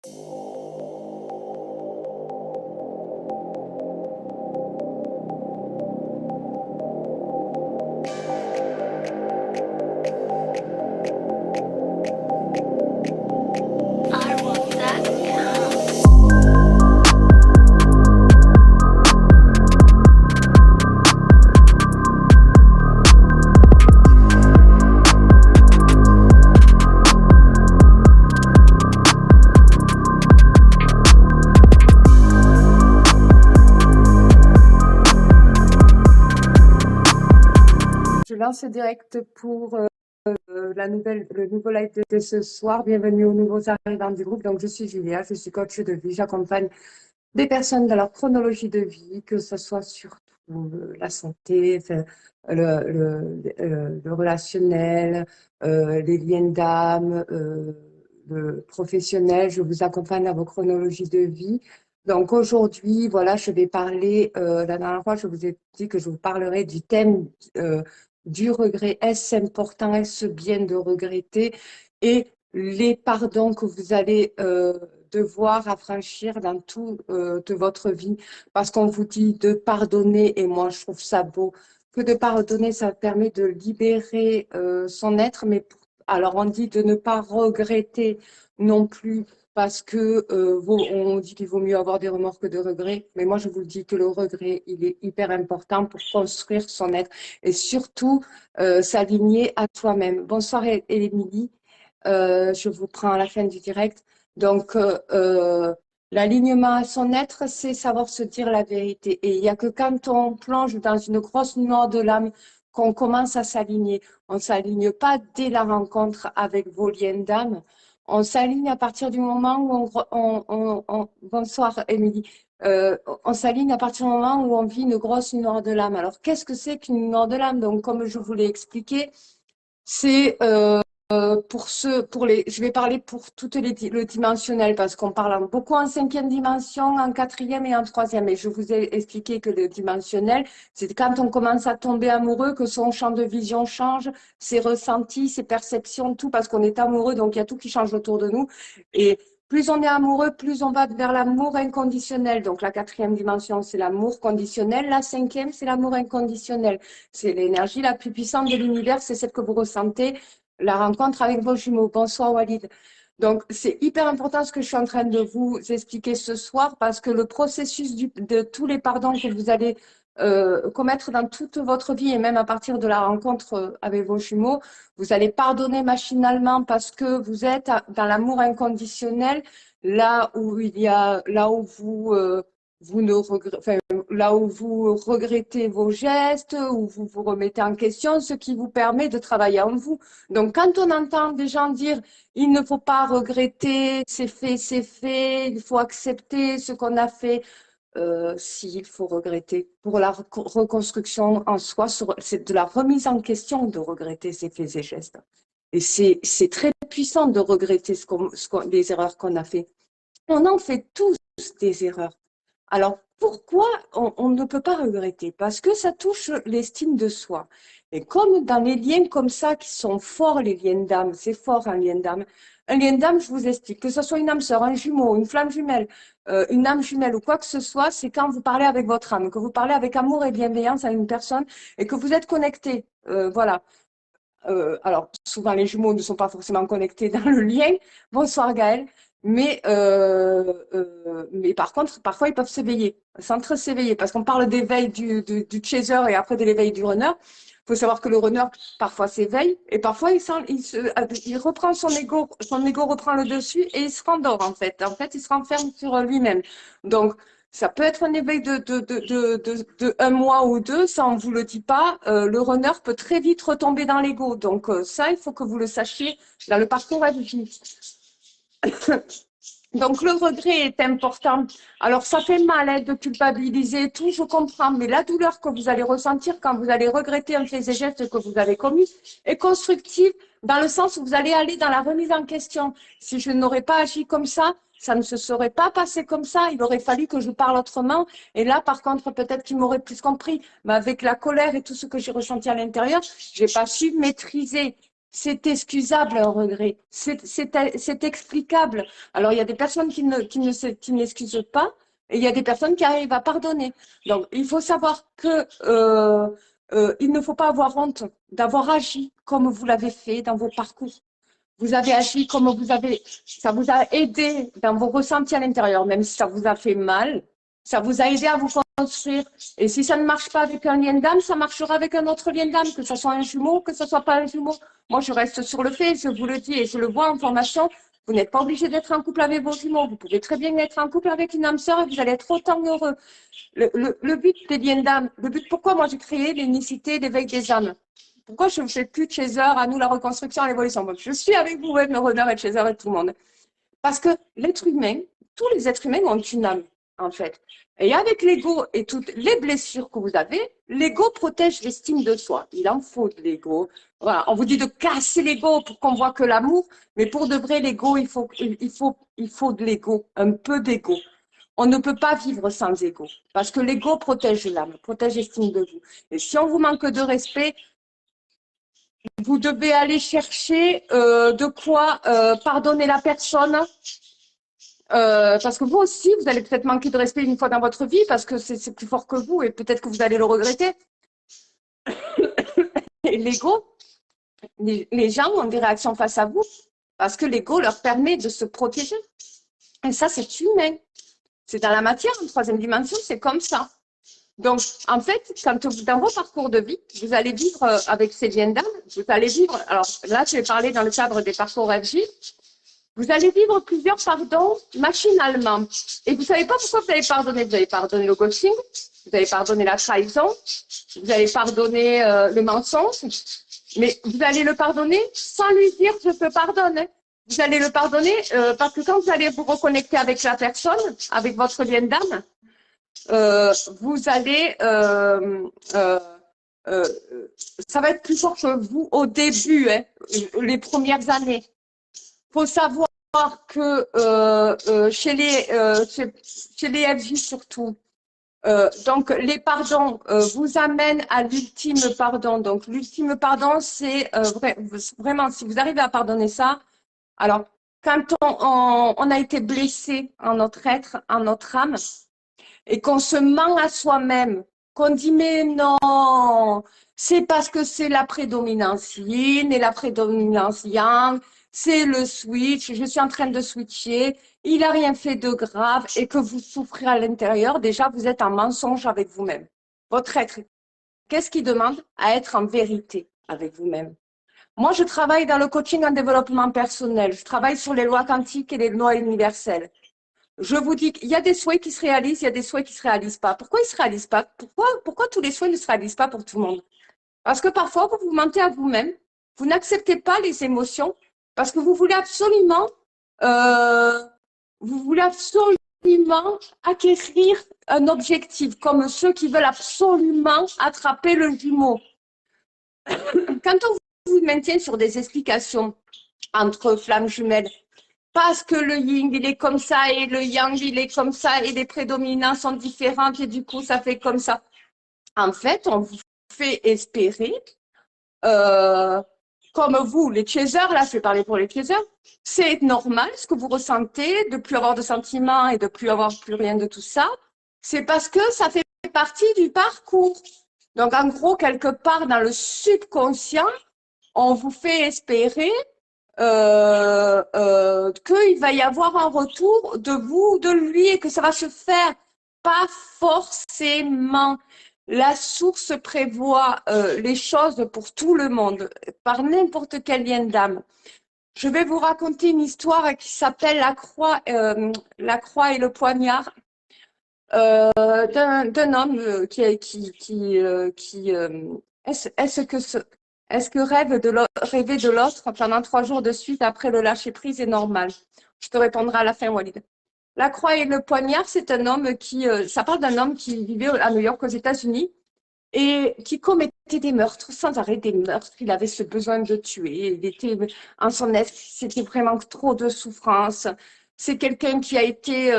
Je lance direct pour le nouveau live de ce soir. Bienvenue aux nouveaux arrivants du groupe. Donc, je suis Julia, je suis coach de vie. J'accompagne des personnes dans leur chronologie de vie, que ce soit surtout la santé, le relationnel, les liens d'âme, le professionnel. Je vous accompagne dans vos chronologies de vie. Donc aujourd'hui, voilà, je vais parler, la dernière fois, je vous ai dit que je vous parlerai du thème du regret. Est-ce important, est-ce bien de regretter? Et les pardons que vous allez devoir affranchir dans toute votre vie. Parce qu'on vous dit de pardonner, et moi je trouve ça beau, que de pardonner, ça permet de libérer son être. Mais alors on dit de ne pas regretter non plus, parce que on dit qu'il vaut mieux avoir des remords que de regrets. Mais moi je vous dis que le regret, il est hyper important pour construire son être et surtout s'aligner à soi-même. Bonsoir Émilie. Je vous prends à la fin du direct. Donc, l'alignement à son être, c'est savoir se dire la vérité. Et il n'y a que quand on plonge dans une grosse noire de l'âme qu'on commence à s'aligner. On ne s'aligne pas dès la rencontre avec vos liens d'âme. On s'aligne à partir du moment où bonsoir Émilie. On s'aligne à partir du moment où on vit une grosse noire de l'âme. Alors, qu'est-ce que c'est qu'une noire de l'âme? Donc, comme je vous l'ai expliqué, c'est je vais parler pour toutes le dimensionnel parce qu'on parle beaucoup en 5e dimension, en 4e et en 3e. Et je vous ai expliqué que le dimensionnel, c'est quand on commence à tomber amoureux, que son champ de vision change, ses ressentis, ses perceptions, tout parce qu'on est amoureux, donc il y a tout qui change autour de nous. Et plus on est amoureux, plus on va vers l'amour inconditionnel. Donc la 4e dimension, c'est l'amour conditionnel. La 5e, c'est l'amour inconditionnel. C'est l'énergie la plus puissante de l'univers, c'est celle que vous ressentez, la rencontre avec vos jumeaux. Bonsoir Walid. Donc, c'est hyper important ce que je suis en train de vous expliquer ce soir parce que le processus de tous les pardons que vous allez commettre dans toute votre vie et même à partir de la rencontre avec vos jumeaux, vous allez pardonner machinalement parce que vous êtes dans l'amour inconditionnel, là où vous ne regrettez, enfin, là où vous regrettez vos gestes, où vous vous remettez en question, ce qui vous permet de travailler en vous. Donc, quand on entend des gens dire « il ne faut pas regretter, c'est fait, il faut accepter ce qu'on a fait », s'il faut regretter. Pour la reconstruction en soi, c'est de la remise en question de regretter ses faits et gestes. Et c'est très puissant de regretter les erreurs qu'on a fait. On en fait tous des erreurs. Alors, pourquoi on ne peut pas regretter? Parce que ça touche l'estime de soi. Et comme dans les liens comme ça, qui sont forts, les liens d'âme, c'est fort un lien d'âme. Un lien d'âme, je vous explique, que ce soit une âme sœur, un jumeau, une flamme jumelle, une âme jumelle ou quoi que ce soit, c'est quand vous parlez avec votre âme, que vous parlez avec amour et bienveillance à une personne et que vous êtes connecté. Voilà. Alors, souvent, les jumeaux ne sont pas forcément connectés dans le lien. Bonsoir Gaël. Mais par contre, parfois, ils peuvent s'éveiller, s'éveiller, parce qu'on parle d'éveil du chaser et après de l'éveil du runner. Il faut savoir que le runner, parfois, s'éveille et parfois, il reprend son ego reprend le dessus et il se rendort, en fait. En fait, il se renferme sur lui-même. Donc, ça peut être un éveil de un mois ou deux, ça on ne vous le dit pas. Le runner peut très vite retomber dans l'ego. Donc ça, il faut que vous le sachiez dans le parcours à vie. Donc le regret est important. Alors ça fait mal de culpabiliser, tout, je comprends, mais la douleur que vous allez ressentir quand vous allez regretter un fait et geste que vous avez commis est constructive dans le sens où vous allez aller dans la remise en question. Si je n'aurais pas agi comme ça ne se serait pas passé comme ça, il aurait fallu que je parle autrement. Et là, par contre, peut-être qu'il m'aurait plus compris. Mais avec la colère et tout ce que j'ai ressenti à l'intérieur, j'ai pas su maîtriser. c'est excusable un regret, c'est explicable. Alors, il y a des personnes qui n'excusent pas et il y a des personnes qui arrivent à pardonner. Donc, il faut savoir que il ne faut pas avoir honte d'avoir agi comme vous l'avez fait dans vos parcours. Vous avez agi comme ça vous a aidé dans vos ressentis à l'intérieur, même si ça vous a fait mal, ça vous a aidé à vous construire. Et si ça ne marche pas avec un lien d'âme, ça marchera avec un autre lien d'âme, que ce soit un jumeau, que ce soit pas un jumeau. Moi, je reste sur le fait, je vous le dis et je le vois en formation. Vous n'êtes pas obligé d'être en couple avec vos jumeaux. Vous pouvez très bien être en couple avec une âme sœur et vous allez être autant heureux. Le but des liens d'âme, le but pourquoi moi j'ai créé l'unicité d'éveil des âmes. Pourquoi je ne fais plus de Chaser, à nous la reconstruction, l'évolution? Je suis avec vous, Web, Runner et Chaser et tout le monde. Parce que l'être humain, tous les êtres humains ont une âme, en fait. Et avec l'ego et toutes les blessures que vous avez, l'ego protège l'estime de soi. Il en faut de l'ego. Voilà. On vous dit de casser l'ego pour qu'on voit que l'amour, mais pour de vrai, l'ego, il faut de l'ego, un peu d'ego. On ne peut pas vivre sans ego, parce que l'ego protège l'âme, protège l'estime de vous. Et si on vous manque de respect, vous devez aller chercher de quoi pardonner la personne. Parce que vous aussi, vous allez peut-être manquer de respect une fois dans votre vie, parce que c'est plus fort que vous, et peut-être que vous allez le regretter. Et l'ego, les gens ont des réactions face à vous, parce que l'ego leur permet de se protéger. Et ça, c'est humain. C'est dans la matière, en troisième dimension, c'est comme ça. Donc, en fait, quand vous, dans vos parcours de vie, vous allez vivre avec ces liens d'âme, vous allez vivre, alors là, je vais parler dans le cadre des parcours FJ, vous allez vivre plusieurs pardons machinalement. Et vous savez pas pourquoi vous allez pardonner. Vous allez pardonner le ghosting, vous allez pardonner la trahison, vous allez pardonner le mensonge, mais vous allez le pardonner sans lui dire je te pardonne. Vous allez le pardonner parce que quand vous allez vous reconnecter avec la personne, avec votre lien d'âme, vous allez, ça va être plus fort que vous au début, hein, les premières années. Il faut savoir que chez les FJ surtout, donc les pardons vous amènent à l'ultime pardon. Donc l'ultime pardon, c'est vraiment, si vous arrivez à pardonner ça, alors quand on a été blessé en notre être, en notre âme, et qu'on se ment à soi-même, qu'on dit mais non, c'est parce que c'est la prédominance yin et la prédominance yang, c'est le switch, je suis en train de switcher, il n'a rien fait de grave et que vous souffrez à l'intérieur, déjà vous êtes en mensonge avec vous-même. Votre être, qu'est-ce qu'il demande? À être en vérité avec vous-même. Moi, je travaille dans le coaching en développement personnel, je travaille sur les lois quantiques et les lois universelles. Je vous dis qu'il y a des souhaits qui se réalisent, il y a des souhaits qui ne se réalisent pas. Pourquoi ils ne se réalisent pas? Pourquoi tous les souhaits ne se réalisent pas pour tout le monde? Parce que parfois, vous vous mentez à vous-même, vous n'acceptez pas les émotions, parce que euh, vous voulez absolument acquérir un objectif, comme ceux qui veulent absolument attraper le jumeau. Quand on vous maintient sur des explications entre flammes jumelles, parce que le yin, il est comme ça, et le yang, il est comme ça, et les prédominants sont différentes, et du coup, ça fait comme ça. En fait, on vous fait espérer, comme vous, les chasers, là, je vais parler pour les chasers, c'est normal ce que vous ressentez, de plus avoir de sentiments et de plus avoir plus rien de tout ça. C'est parce que ça fait partie du parcours. Donc, en gros, quelque part dans le subconscient, on vous fait espérer qu'il va y avoir un retour de vous, de lui, et que ça va se faire. Pas forcément. La source prévoit les choses pour tout le monde, par n'importe quel lien d'âme. Je vais vous raconter une histoire qui s'appelle La croix et le poignard, d'un homme est-ce que rêver de l'autre pendant 3 jours de suite après le lâcher prise est normal? Je te répondrai à la fin, Walid. La croix et le poignard, c'est un homme ça parle d'un homme qui vivait à New York aux États-Unis et qui commettait des meurtres, sans arrêt des meurtres. Il avait ce besoin de tuer. Il était en son esprit, c'était vraiment trop de souffrance. C'est quelqu'un qui a été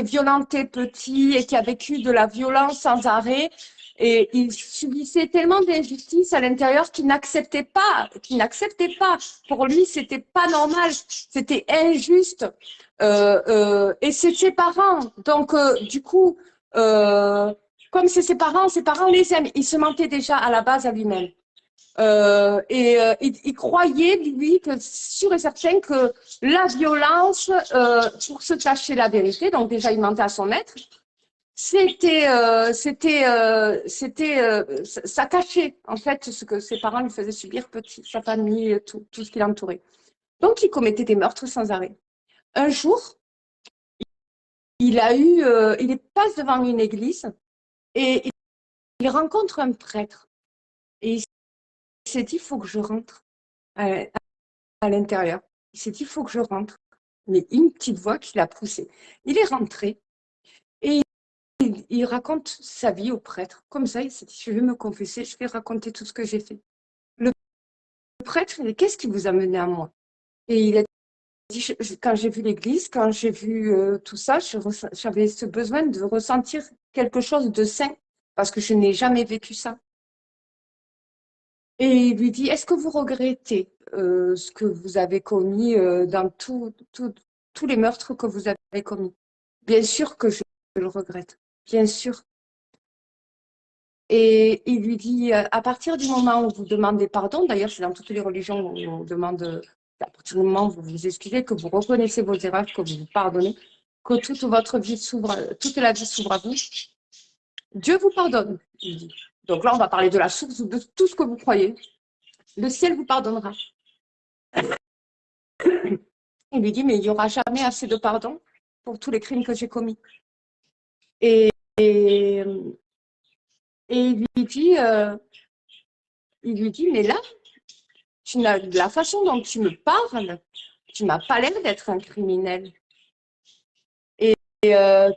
violenté petit et qui a vécu de la violence sans arrêt. Et il subissait tellement d'injustices à l'intérieur qu'il n'acceptait pas, Pour lui, c'était pas normal, c'était injuste. Et c'est ses parents. Donc, du coup, comme c'est ses parents les aiment. Il se mentait déjà à la base à lui-même. Il croyait, lui, que sûr et certain que la violence, pour se cacher la vérité, donc déjà il mentait à son maître, ça cachait en fait ce que ses parents lui faisaient subir petit, sa famille, tout ce qui l'entourait. Donc il commettait des meurtres sans arrêt. Un jour, il passe devant une église et il rencontre un prêtre. Et il s'est dit, il faut que je rentre à l'intérieur. Il s'est dit, il faut que je rentre. Mais une petite voix qui l'a poussé. Il est rentré et il raconte sa vie au prêtre. Comme ça, il s'est dit, je vais me confesser, je vais raconter tout ce que j'ai fait. Le prêtre, il dit, qu'est-ce qui vous a mené à moi? Et il a dit, quand j'ai vu l'église, quand j'ai vu tout ça, j'avais ce besoin de ressentir quelque chose de sain, parce que je n'ai jamais vécu ça. Et il lui dit, est-ce que vous regrettez ce que vous avez commis dans tous les meurtres que vous avez commis? Bien sûr que je le regrette, bien sûr. Et il lui dit, à partir du moment où vous demandez pardon, d'ailleurs c'est dans toutes les religions où on demande, à partir du moment où vous vous excusez, que vous reconnaissez vos erreurs, que vous vous pardonnez, que toute la vie s'ouvre à vous, Dieu vous pardonne, il dit. Donc là, on va parler de la source de tout ce que vous croyez. Le ciel vous pardonnera. Il lui dit, mais il n'y aura jamais assez de pardon pour tous les crimes que j'ai commis. Et, et, et il lui dit, mais là, la façon dont tu me parles, tu m'as pas l'air d'être un criminel. Et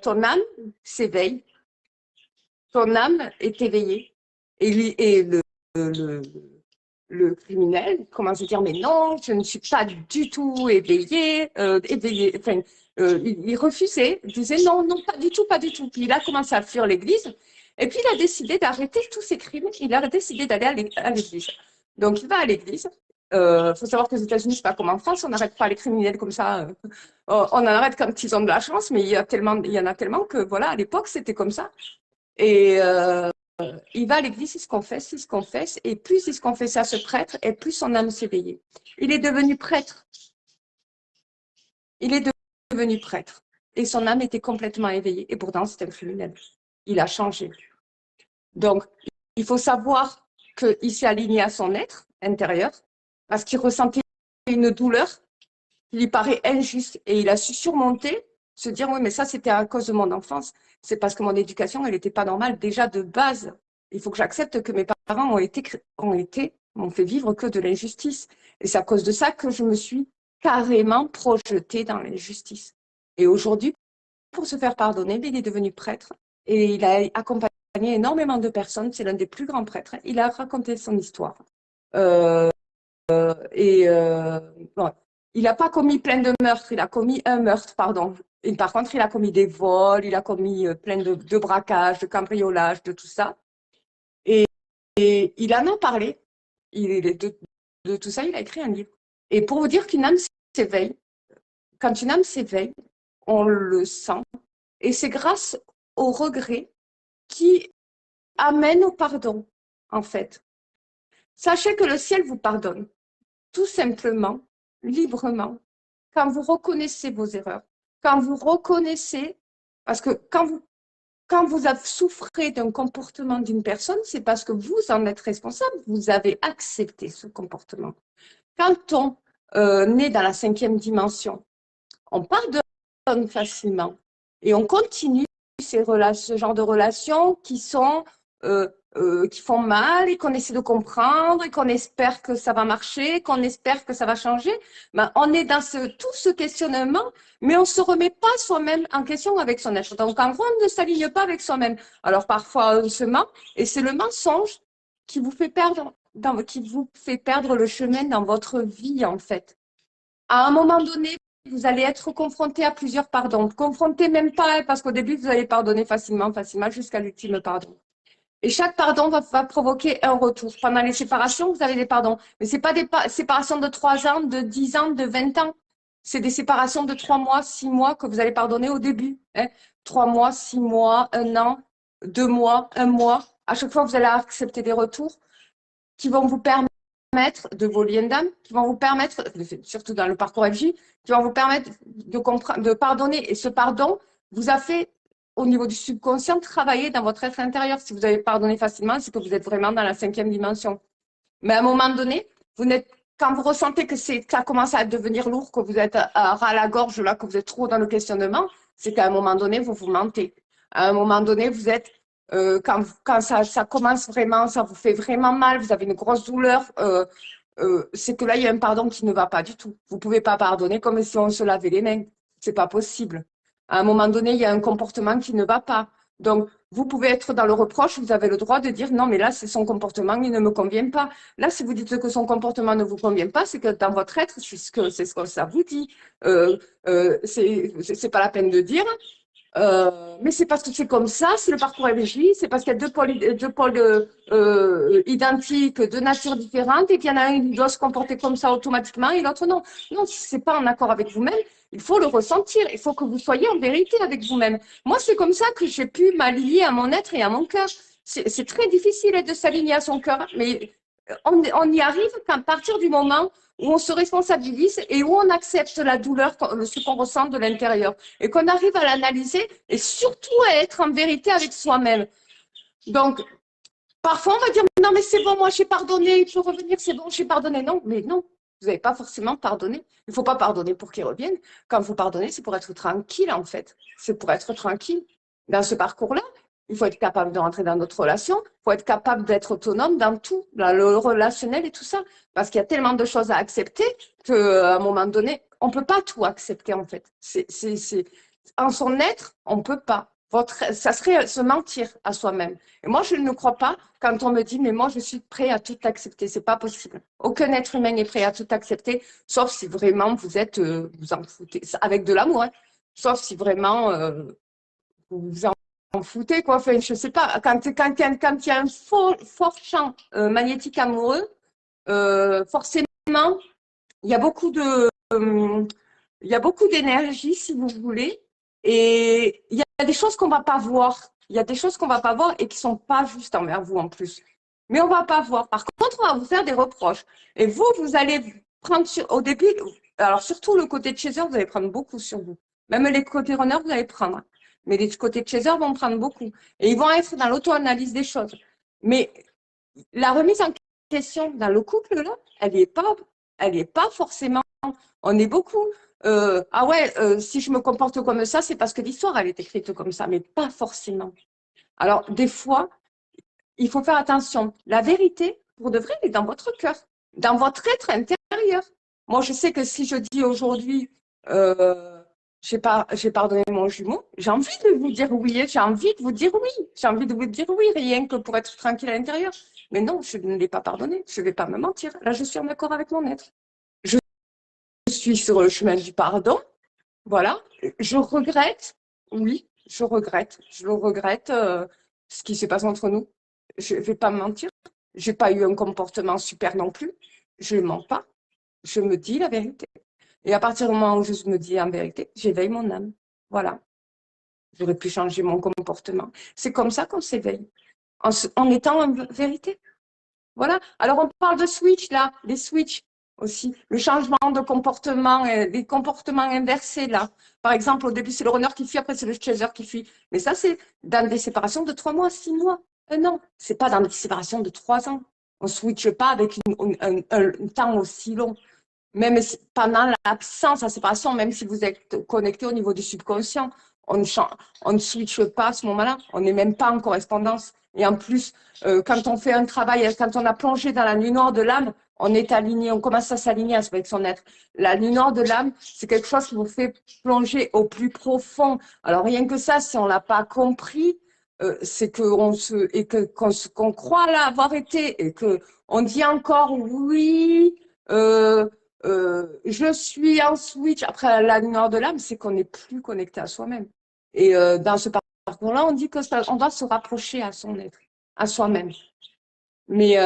ton âme s'éveille, ton âme est éveillée. Et le criminel commence à dire, mais non, je ne suis pas du tout éveillé. Enfin, il refusait, il disait non, non, pas du tout, pas du tout. Puis il a commencé à fuir l'église. Et puis il a décidé d'arrêter tous ses crimes. Il a décidé d'aller à l'église. Donc il va à l'église. Faut savoir qu'aux États-Unis, c'est pas comme en France, on n'arrête pas les criminels comme ça. On en arrête quand ils ont de la chance, mais il y en a tellement que voilà, à l'époque c'était comme ça. Et il va à l'église, il se confesse, et plus il se confessait à ce prêtre, et plus son âme s'éveillait. Il est devenu prêtre. Il est devenu prêtre. Et son âme était complètement éveillée. Et pourtant, c'est un criminel. Il a changé. Donc, il faut savoir qu'il s'est aligné à son être intérieur, parce qu'il ressentait une douleur qui lui paraît injuste. Et il a su surmonter, se dire, oui, mais ça, c'était à cause de mon enfance. C'est parce que mon éducation, elle n'était pas normale. Déjà, de base, il faut que j'accepte que mes parents m'ont fait vivre que de l'injustice. Et c'est à cause de ça que je me suis carrément projetée dans l'injustice. Et aujourd'hui, pour se faire pardonner, il est devenu prêtre et il a accompagné énormément de personnes. C'est l'un des plus grands prêtres. Il a raconté son histoire. Bon, il n'a pas commis plein de meurtres, il a commis un meurtre, pardon. Et par contre, il a commis des vols, il a commis plein de braquages, de cambriolages, de tout ça. Et il en a parlé. De tout ça, il a écrit un livre. Et pour vous dire qu'une âme s'éveille, quand une âme s'éveille, on le sent. Et c'est grâce au regret qui amène au pardon, en fait. Sachez que le ciel vous pardonne, tout simplement, librement, quand vous reconnaissez vos erreurs, quand vous reconnaissez, parce que quand vous souffrez d'un comportement d'une personne, c'est parce que vous en êtes responsable, vous avez accepté ce comportement. Quand on est dans la 5e dimension, on pardonne facilement et on continue ce genre de relations qui font mal et qu'on essaie de comprendre et qu'on espère que ça va marcher, qu'on espère que ça va changer. Ben, on est dans tout ce questionnement, mais on ne se remet pas soi-même en question avec son être. Donc, en gros, on ne s'aligne pas avec soi-même. Alors, parfois, on se ment, et c'est le mensonge qui vous fait perdre le chemin dans votre vie, en fait. À un moment donné, vous allez être confronté à plusieurs pardons. Confronté même pas, parce qu'au début, vous allez pardonner facilement, jusqu'à l'ultime pardon. Et chaque pardon va provoquer un retour. Pendant les séparations, vous avez des pardons. Mais ce n'est pas des séparations de 3 ans, de 10 ans, de 20 ans. C'est des séparations de 3 mois, 6 mois que vous allez pardonner au début. 3 mois, 6 mois, 1 an, 2 mois, 1 mois. À chaque fois, vous allez accepter des retours qui vont vous permettre de vos liens d'âme, qui vont vous permettre, surtout dans le parcours FJ, qui vont vous permettre de pardonner. Et ce pardon vous a fait, au niveau du subconscient, travailler dans votre être intérieur. Si vous avez pardonné facilement, c'est que vous êtes vraiment dans la 5e dimension. Mais à un moment donné, quand vous ressentez que ça commence à devenir lourd, que vous êtes à ras la gorge, là, que vous êtes trop dans le questionnement, c'est qu'à un moment donné, vous vous mentez. À un moment donné, vous êtes quand ça commence vraiment, ça vous fait vraiment mal, vous avez une grosse douleur, c'est que là, il y a un pardon qui ne va pas du tout. Vous ne pouvez pas pardonner comme si on se lavait les mains. Ce n'est pas possible. À un moment donné, il y a un comportement qui ne va pas. Donc, vous pouvez être dans le reproche, vous avez le droit de dire non, mais là, c'est son comportement, il ne me convient pas. Là, si vous dites que son comportement ne vous convient pas, c'est que dans votre être, c'est ce que ça vous dit. C'est pas la peine de dire. Mais c'est parce que c'est comme ça, c'est le parcours FJ, c'est parce qu'il y a deux pôles identiques, de nature différente, et qu'il y en a un qui doit se comporter comme ça automatiquement et l'autre non. Non, c'est pas en accord avec vous-même, il faut le ressentir, il faut que vous soyez en vérité avec vous-même. Moi, c'est comme ça que j'ai pu m'aligner à mon être et à mon cœur. C'est très difficile de s'aligner à son cœur, mais on y arrive qu'à partir du moment où on se responsabilise et où on accepte la douleur, ce qu'on ressent de l'intérieur, et qu'on arrive à l'analyser et surtout à être en vérité avec soi-même. Donc, parfois, on va dire, non, mais c'est bon, moi, j'ai pardonné, il faut revenir, c'est bon, j'ai pardonné. Non, mais non, vous n'avez pas forcément pardonné. Il ne faut pas pardonner pour qu'il revienne. Quand vous pardonnez, c'est pour être tranquille, en fait. C'est pour être tranquille. Dans ce parcours-là, il faut être capable de rentrer dans notre relation, il faut être capable d'être autonome dans tout, dans le relationnel et tout ça. Parce qu'il y a tellement de choses à accepter qu'à un moment donné, on ne peut pas tout accepter, en fait. En son être, on ne peut pas. Ça serait se mentir à soi-même. Et moi, je ne crois pas quand on me dit, mais moi, je suis prêt à tout accepter. C'est pas possible. Aucun être humain n'est prêt à tout accepter, sauf si vraiment vous en foutez, avec de l'amour, hein. Sauf si vraiment vous en foutez, quoi. Enfin, je sais pas. Quand il y a un fort champ magnétique amoureux, forcément, il y a beaucoup il y a beaucoup d'énergie, si vous voulez, et il y a des choses qu'on ne va pas voir. Il y a des choses qu'on ne va pas voir et qui ne sont pas justes envers vous en plus. Mais on ne va pas voir. Par contre, on va vous faire des reproches. Et vous allez prendre au début, alors surtout le côté de chaser, vous allez prendre beaucoup sur vous. Même les côtés runners, vous allez prendre. Mais les côtés de chaser vont prendre beaucoup. Et ils vont être dans l'auto-analyse des choses. Mais la remise en question dans le couple, là, elle est pas forcément. On est beaucoup. Ah ouais, si je me comporte comme ça, c'est parce que l'histoire, elle est écrite comme ça, mais pas forcément. Alors, des fois, il faut faire attention. La vérité, pour de vrai, elle est dans votre cœur, dans votre être intérieur. Moi, je sais que si je dis aujourd'hui, j'ai pardonné mon jumeau, j'ai envie de vous dire oui, j'ai envie de vous dire oui, j'ai envie de vous dire oui, rien que pour être tranquille à l'intérieur. Mais non, je ne l'ai pas pardonné, je ne vais pas me mentir. Là, je suis en accord avec mon être. Je suis sur le chemin du pardon. Voilà. Je regrette, oui, je le regrette, ce qui se passe entre nous. Je ne vais pas me mentir. Je n'ai pas eu un comportement super non plus. Je ne mens pas. Je me dis la vérité. Et à partir du moment où je me dis en vérité, j'éveille mon âme. Voilà. J'aurais pu changer mon comportement. C'est comme ça qu'on s'éveille, en étant en vérité. Voilà. Alors, on parle de switch, là, des switches aussi. Le changement de comportement, les comportements inversés, là. Par exemple, au début, c'est le runner qui fuit, après, c'est le chaser qui fuit. Mais ça, c'est dans des séparations de 3 mois, 6 mois, 1 an. C'est pas dans des séparations de 3 ans. On ne switche pas avec un temps aussi long. Même pendant l'absence, la séparation, même si vous êtes connecté au niveau du subconscient, on ne switche pas à ce moment-là. On n'est même pas en correspondance. Et en plus, quand on fait un travail, quand on a plongé dans la nuit noire de l'âme, on est aligné, on commence à s'aligner avec son être. La nuit noire de l'âme, c'est quelque chose qui vous fait plonger au plus profond. Alors rien que ça, si on l'a pas compris, c'est qu'on croit l'avoir été et que on dit encore oui. Je suis en switch. Après la nuit noire de l'âme, c'est qu'on n'est plus connecté à soi-même. Et dans ce parcours-là, on dit que on doit se rapprocher à son être. à soi-même. Mais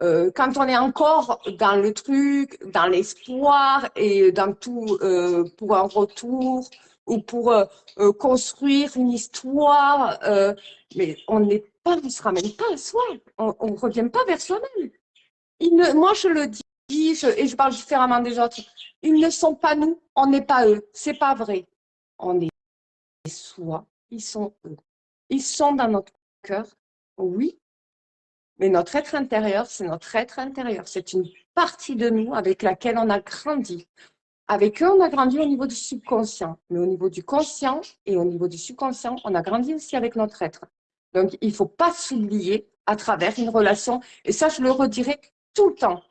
quand on est encore dans le truc, dans l'espoir et dans tout pour un retour ou pour construire une histoire, mais on ne se ramène pas à soi, on ne revient pas vers soi-même. Moi, je le dis et je parle différemment des autres. Ils ne sont pas nous, on n'est pas eux. C'est pas vrai. On est soi, ils sont eux. Ils sont dans notre cœur, oui, mais notre être intérieur, c'est notre être intérieur. C'est une partie de nous avec laquelle on a grandi. Avec eux, on a grandi au niveau du subconscient. Mais au niveau du conscient et au niveau du subconscient, on a grandi aussi avec notre être. Donc, il ne faut pas s'oublier à travers une relation. Et ça, je le redirai tout le temps.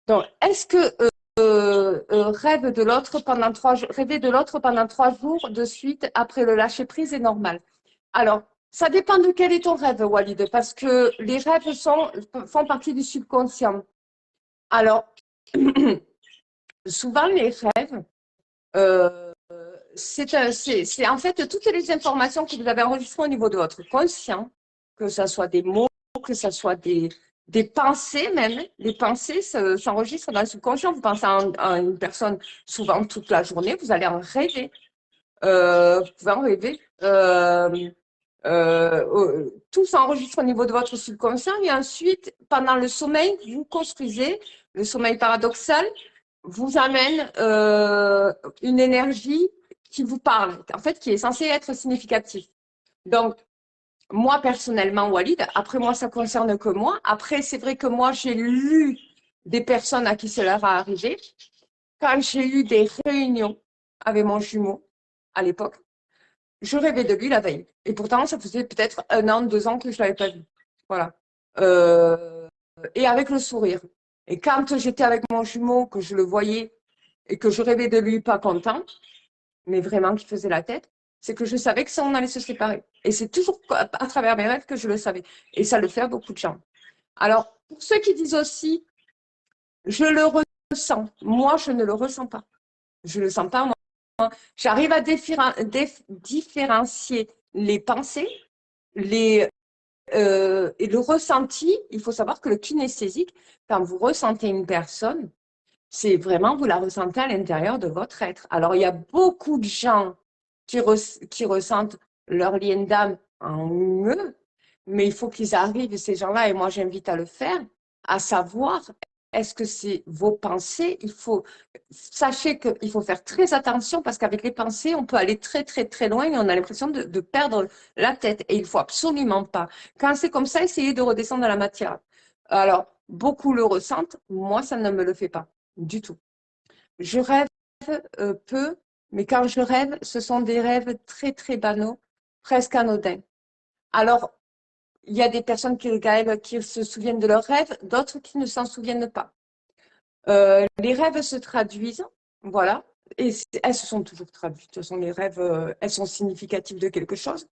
Donc, est-ce que rêver de l'autre pendant 3 jours de suite après le lâcher prise est normal? Alors, ça dépend de quel est ton rêve, Walid, parce que les rêves font partie du subconscient. Alors, souvent, les rêves, c'est en fait toutes les informations que vous avez enregistrées au niveau de votre conscient, que ce soit des mots, que ce soit des pensées même. Les pensées s'enregistrent dans le subconscient. Vous pensez à une personne souvent toute la journée, vous allez en rêver. Vous pouvez en rêver. Tout s'enregistre au niveau de votre subconscient et ensuite, pendant le sommeil, vous construisez. Le sommeil paradoxal vous amène une énergie qui vous parle, en fait, qui est censée être significative. Donc, moi, personnellement, Walid, après moi, ça concerne que moi. Après, c'est vrai que moi, j'ai lu des personnes à qui cela va arriver. Quand j'ai eu des réunions avec mon jumeau à l'époque, je rêvais de lui la veille. Et pourtant, ça faisait peut-être 1 an, 2 ans que je ne l'avais pas vu. Voilà. Et avec le sourire. Et quand j'étais avec mon jumeau, que je le voyais et que je rêvais de lui pas content, mais vraiment qui faisait la tête, c'est que je savais que ça, on allait se séparer. Et c'est toujours à travers mes rêves que je le savais. Et ça le fait à beaucoup de gens. Alors, pour ceux qui disent aussi, je le ressens, moi, je ne le ressens pas. Je ne le sens pas, moi. J'arrive à différencier les pensées, et le ressenti. Il faut savoir que le kinesthésique, quand vous ressentez une personne, c'est vraiment, vous la ressentez à l'intérieur de votre être. Alors, il y a beaucoup de gens qui ressentent leur lien d'âme en eux, mais il faut qu'ils arrivent, ces gens-là, et moi j'invite à le faire, à savoir, est-ce que c'est vos pensées? Sachez qu'il faut faire très attention parce qu'avec les pensées, on peut aller très, très, très loin et on a l'impression de perdre la tête. Et il faut absolument pas. Quand c'est comme ça, essayez de redescendre dans la matière. Alors, beaucoup le ressentent, moi, ça ne me le fait pas du tout. Je rêve peu, mais quand je rêve, ce sont des rêves très, très banaux, presque anodins. Alors, il y a des personnes qui se souviennent de leurs rêves, d'autres qui ne s'en souviennent pas. Les rêves se traduisent, voilà, et elles se sont toujours traduites. De toute façon, les rêves, elles sont significatives de quelque chose.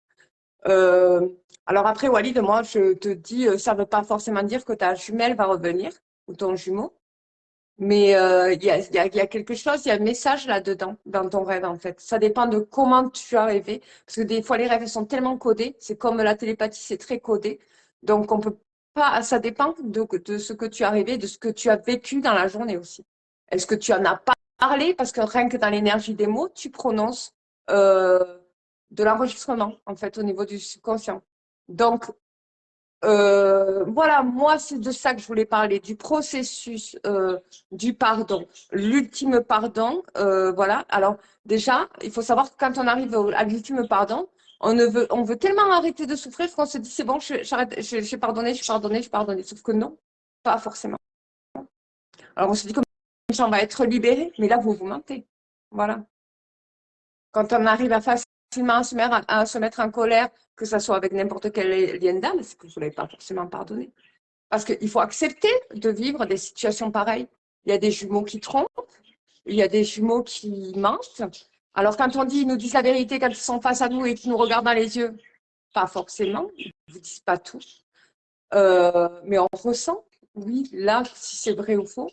Euh, alors après, Walid, moi, je te dis, ça ne veut pas forcément dire que ta jumelle va revenir, ou ton jumeau. Mais il y a quelque chose, il y a un message là-dedans, dans ton rêve, en fait. Ça dépend de comment tu as rêvé. Parce que des fois, les rêves sont tellement codés. C'est comme la télépathie, c'est très codé. Donc, on peut pas, ça dépend de ce que tu as rêvé, de ce que tu as vécu dans la journée aussi. Est-ce que tu en as parlé? Parce que rien que dans l'énergie des mots, tu prononces euh, de l'enregistrement, en fait, au niveau du subconscient. Donc, voilà, moi, c'est de ça que je voulais parler, du processus du pardon, l'ultime pardon. Voilà. Alors, déjà, il faut savoir que quand on arrive à l'ultime pardon, on veut tellement arrêter de souffrir qu'on se dit c'est bon, j'arrête, j'ai pardonné, j'ai pardonné, j'ai pardonné. Sauf que non, pas forcément. Alors, on se dit comme ça, on va être libéré, mais là, vous vous mentez. Voilà. Quand on arrive à facilement à se mettre en colère, que ce soit avec n'importe quel lien d'âme, c'est que vous ne l'avez pas forcément pardonné. Parce qu'il faut accepter de vivre des situations pareilles. Il y a des jumeaux qui trompent, il y a des jumeaux qui mentent. Alors, quand on dit ils nous disent la vérité quand ils sont face à nous et qu'ils nous regardent dans les yeux, pas forcément, ils ne vous disent pas tout. Mais on ressent, oui, là, si c'est vrai ou faux.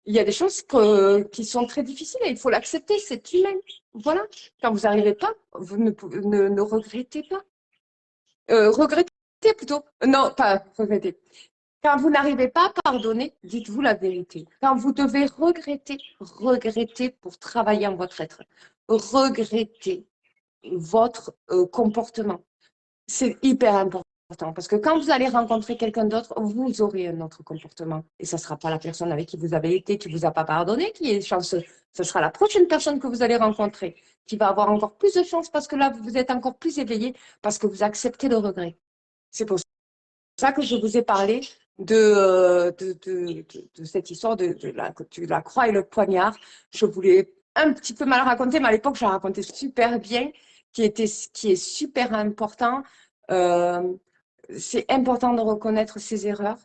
Il y a des choses qui sont très difficiles et il faut l'accepter, c'est humain. Voilà. Quand vous n'arrivez pas, vous ne regrettez pas. Regretter plutôt. Non, pas regretter. Quand vous n'arrivez pas à pardonner, dites-vous la vérité. Quand vous devez regretter, regrettez pour travailler en votre être. Regrettez votre comportement. C'est hyper important parce que quand vous allez rencontrer quelqu'un d'autre, vous aurez un autre comportement. Et ce ne sera pas la personne avec qui vous avez été, qui ne vous a pas pardonné, qui est chanceux. Ce sera la prochaine personne que vous allez rencontrer, qui va avoir encore plus de chance parce que là, vous êtes encore plus éveillé, parce que vous acceptez le regret. C'est pour ça que je vous ai parlé de cette histoire de la croix et le poignard. Je voulais un petit peu mal raconter, mais à l'époque, je la racontais super bien, qui est super important. Euh, c'est important de reconnaître ses erreurs.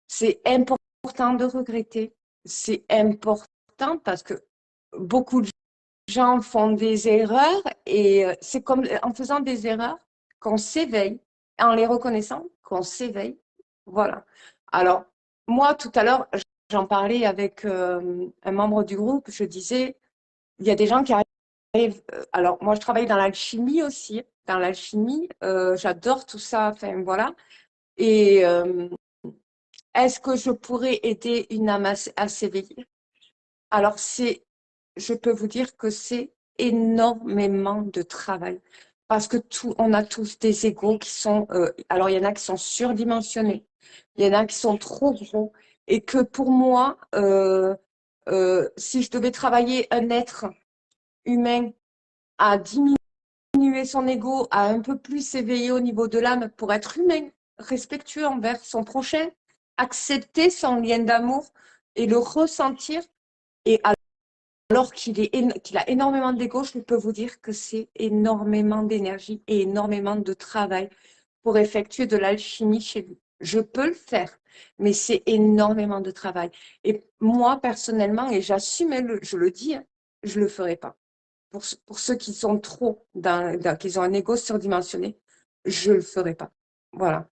C'est important de regretter. C'est important parce que beaucoup de gens font des erreurs et c'est comme en faisant des erreurs qu'on s'éveille, en les reconnaissant, qu'on s'éveille. Voilà. Alors, moi, tout à l'heure, j'en parlais avec un membre du groupe, je disais, il y a des gens qui arrivent. Alors, moi, je travaille dans l'alchimie aussi. Dans l'alchimie, j'adore tout ça. Enfin, voilà. Et est-ce que je pourrais aider une âme à s'éveiller? Alors, je peux vous dire que c'est énormément de travail parce que on a tous des égos qui sont, alors il y en a qui sont surdimensionnés, il y en a qui sont trop gros et que pour moi, si je devais travailler un être humain à diminuer son ego, à un peu plus s'éveiller au niveau de l'âme pour être humain, respectueux envers son prochain, accepter son lien d'amour et le ressentir et alors qu'il a énormément d'ego, je peux vous dire que c'est énormément d'énergie et énormément de travail pour effectuer de l'alchimie chez lui. Je peux le faire, mais c'est énormément de travail. Et moi, personnellement, et j'assume, je le dis, hein, je ne le ferai pas. Pour ceux qui sont trop, qui ont un ego surdimensionné, je ne le ferai pas. Voilà.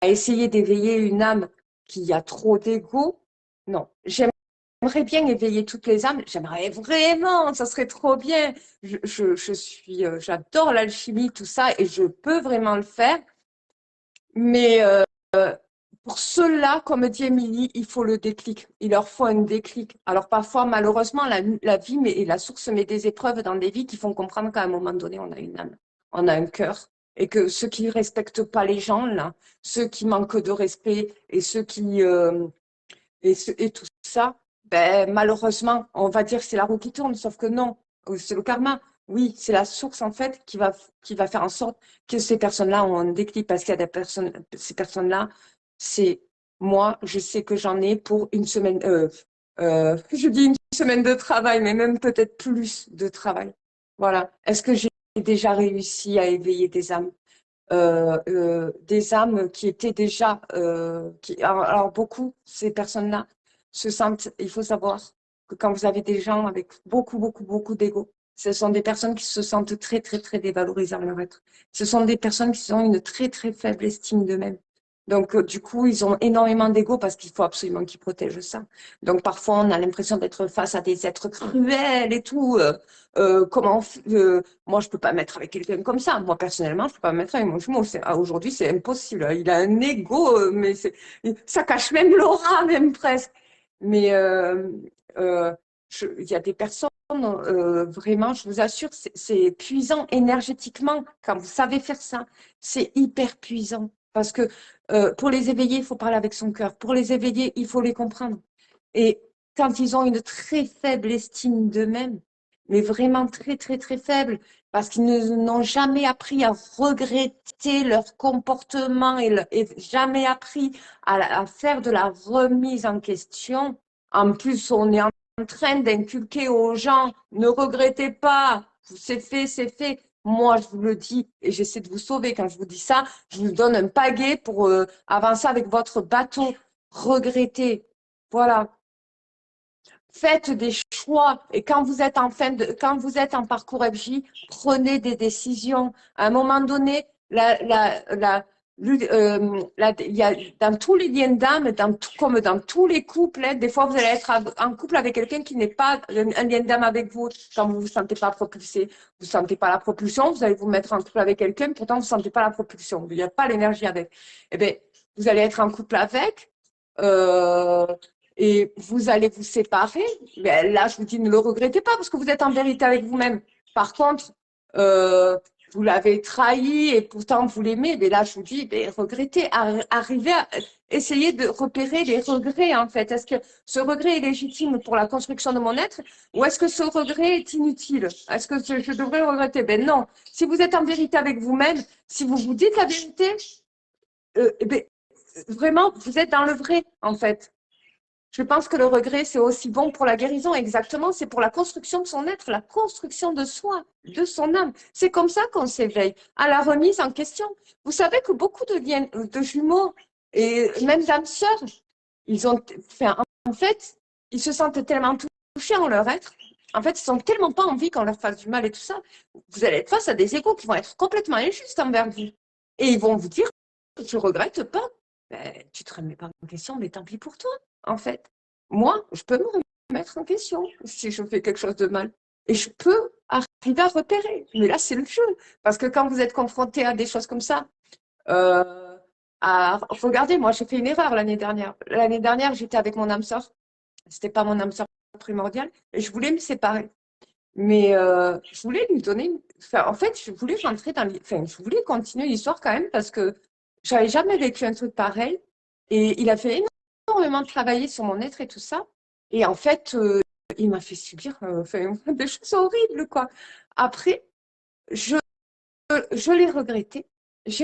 À essayer d'éveiller une âme qui a trop d'ego, non. J'aimerais bien éveiller toutes les âmes. J'aimerais vraiment, ça serait trop bien. J'adore l'alchimie, tout ça, et je peux vraiment le faire. Mais pour ceux-là, comme dit Émilie, il faut le déclic. Il leur faut un déclic. Alors parfois, malheureusement, la vie et la source met des épreuves dans des vies qui font comprendre qu'à un moment donné, on a une âme, on a un cœur. Et que ceux qui ne respectent pas les gens, là, ceux qui manquent de respect et ceux qui et tout ça, ben, malheureusement, on va dire que c'est la roue qui tourne, sauf que non, c'est le karma. Oui, c'est la source en fait qui va faire en sorte que ces personnes-là ont un déclic parce qu'il y a des personnes, ces personnes-là, c'est moi, je sais que j'en ai pour une semaine, je dis une semaine de travail, mais même peut-être plus de travail. Voilà. Est-ce que j'ai déjà réussi à éveiller des âmes qui étaient déjà, alors beaucoup, ces personnes-là se sentent, il faut savoir que quand vous avez des gens avec beaucoup d'ego, ce sont des personnes qui se sentent très dévalorisées en leur être. Ce sont des personnes qui ont une très faible estime d'eux-mêmes. Donc, du coup, ils ont énormément d'ego parce qu'il faut absolument qu'ils protègent ça. Donc, parfois, on a l'impression d'être face à des êtres cruels et tout. Moi, je peux pas mettre avec quelqu'un comme ça. Moi, personnellement, je peux pas me mettre avec mon jumeau. Aujourd'hui, c'est impossible. Il a un ego, mais ça cache même l'aura, même presque. Mais euh, il y a des personnes, vraiment, je vous assure, c'est épuisant énergétiquement quand vous savez faire ça. C'est hyper puissant. Parce que pour les éveiller, il faut parler avec son cœur. Pour les éveiller, il faut les comprendre. Et quand ils ont une très faible estime d'eux-mêmes, mais vraiment très faible, parce qu'ils n'ont jamais appris à regretter leur comportement et jamais appris à faire de la remise en question. En plus, on est en train d'inculquer aux gens, ne regrettez pas, c'est fait, c'est fait. Moi, je vous le dis et j'essaie de vous sauver quand je vous dis ça. Je vous donne un pagaie pour avancer avec votre bateau. Regrettez. Voilà. Faites des choix et quand vous êtes quand vous êtes en parcours FJ, prenez des décisions. À un moment donné, Il y a, dans tous les liens d'âme, comme dans tous les couples, des fois vous allez être en couple avec quelqu'un qui n'est pas un lien d'âme avec vous. Quand vous ne vous sentez pas propulsé, vous ne sentez pas la propulsion, vous allez vous mettre en couple avec quelqu'un, pourtant vous ne sentez pas la propulsion. Il n'y a pas l'énergie avec. Eh bien, vous allez être en couple avec, euh, et vous allez vous séparer. Mais là, je vous dis, ne le regrettez pas parce que vous êtes en vérité avec vous-même. Par contre, vous l'avez trahi et pourtant vous l'aimez. Mais là, je vous dis, mais regrettez, arrivez à essayer de repérer les regrets, en fait. Est-ce que ce regret est légitime pour la construction de mon être ou est-ce que ce regret est inutile? Est-ce que je devrais le regretter? Ben non. Si vous êtes en vérité avec vous-même, si vous vous dites la vérité, ben, vraiment, vous êtes dans le vrai, en fait. Je pense que le regret, c'est aussi bon pour la guérison. Exactement, c'est pour la construction de son être, la construction de soi, de son âme. C'est comme ça qu'on s'éveille, à la remise en question. Vous savez que beaucoup de liens, de jumeaux et même d'âmes sœurs, ils ont, enfin, en fait, ils se sentent tellement touchés en leur être. En fait, ils n'ont tellement pas envie qu'on leur fasse du mal et tout ça. Vous allez être face à des égos qui vont être complètement injustes envers vous. Et ils vont vous dire, tu regrettes pas. Ben, tu te remets pas en question, mais tant pis pour toi, en fait. Moi, je peux me remettre en question si je fais quelque chose de mal. Et je peux arriver à repérer. Mais là, c'est le jeu. Parce que quand vous êtes confronté à des choses comme ça, regardez, moi, j'ai fait une erreur l'année dernière. L'année dernière, j'étais avec mon âme sœur. C'était pas mon âme sœur primordiale. Et je voulais me séparer. Mais je voulais lui donner. Enfin, en fait, je voulais rentrer dans. Enfin, je voulais continuer l'histoire quand même parce que j'avais jamais vécu un truc pareil. Et il a fait énormément travailler sur mon être et tout ça. Et en fait, il m'a fait subir enfin, des choses horribles, quoi. Après, je, je l'ai regretté. Je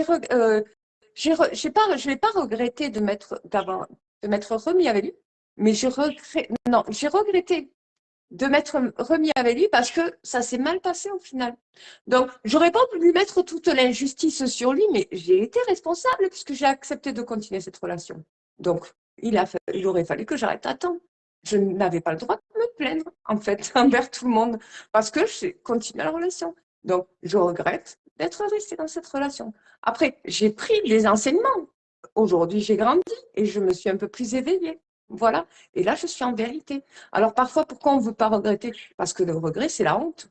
l'ai pas regretté de m'être remis avec lui, mais non, j'ai regretté de m'être remis avec lui parce que ça s'est mal passé au final. Donc, j'aurais pas pu lui mettre toute l'injustice sur lui, mais j'ai été responsable puisque j'ai accepté de continuer cette relation. Donc, il aurait fallu que j'arrête à temps. Je n'avais pas le droit de me plaindre, en fait, envers tout le monde, parce que j'ai continué la relation. Donc, je regrette d'être restée dans cette relation. Après, j'ai pris les enseignements. Aujourd'hui, j'ai grandi et je me suis un peu plus éveillée. Voilà. Et là, je suis en vérité. Alors, parfois, pourquoi on ne veut pas regretter? Parce que le regret, c'est la honte.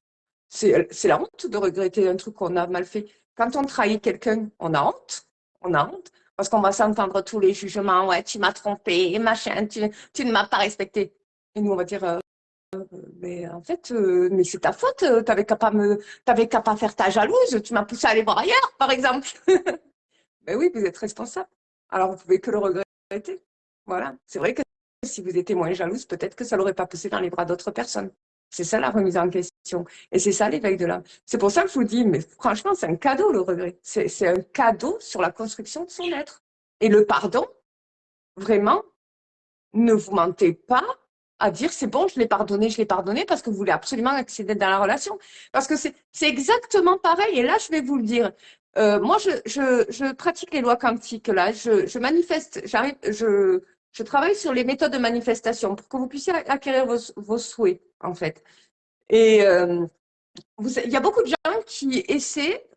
C'est la honte de regretter un truc qu'on a mal fait. Quand on trahit quelqu'un, on a honte. On a honte. Parce qu'on va s'entendre tous les jugements. Ouais, tu m'as trompé, machin, tu ne m'as pas respecté. Et nous, on va dire, mais en fait, mais c'est ta faute. T'avais qu'à pas faire ta jalouse. Tu m'as poussé à aller voir ailleurs, par exemple. Ben oui, vous êtes responsable. Alors, vous pouvez que le regretter. Voilà. C'est vrai que si vous étiez moins jalouse, peut-être que ça l'aurait pas poussé dans les bras d'autres personnes. C'est ça la remise en question. Et c'est ça l'éveil de l'âme. C'est pour ça que je vous dis, mais franchement, c'est un cadeau le regret. C'est un cadeau sur la construction de son être. Et le pardon, vraiment, ne vous mentez pas à dire c'est bon, je l'ai pardonné parce que vous voulez absolument accéder dans la relation. Parce que c'est exactement pareil. Et là, je vais vous le dire. Moi, je pratique les lois quantiques. Là, je manifeste, je travaille sur les méthodes de manifestation pour que vous puissiez acquérir vos souhaits, en fait. Et il y a beaucoup de gens qui essaient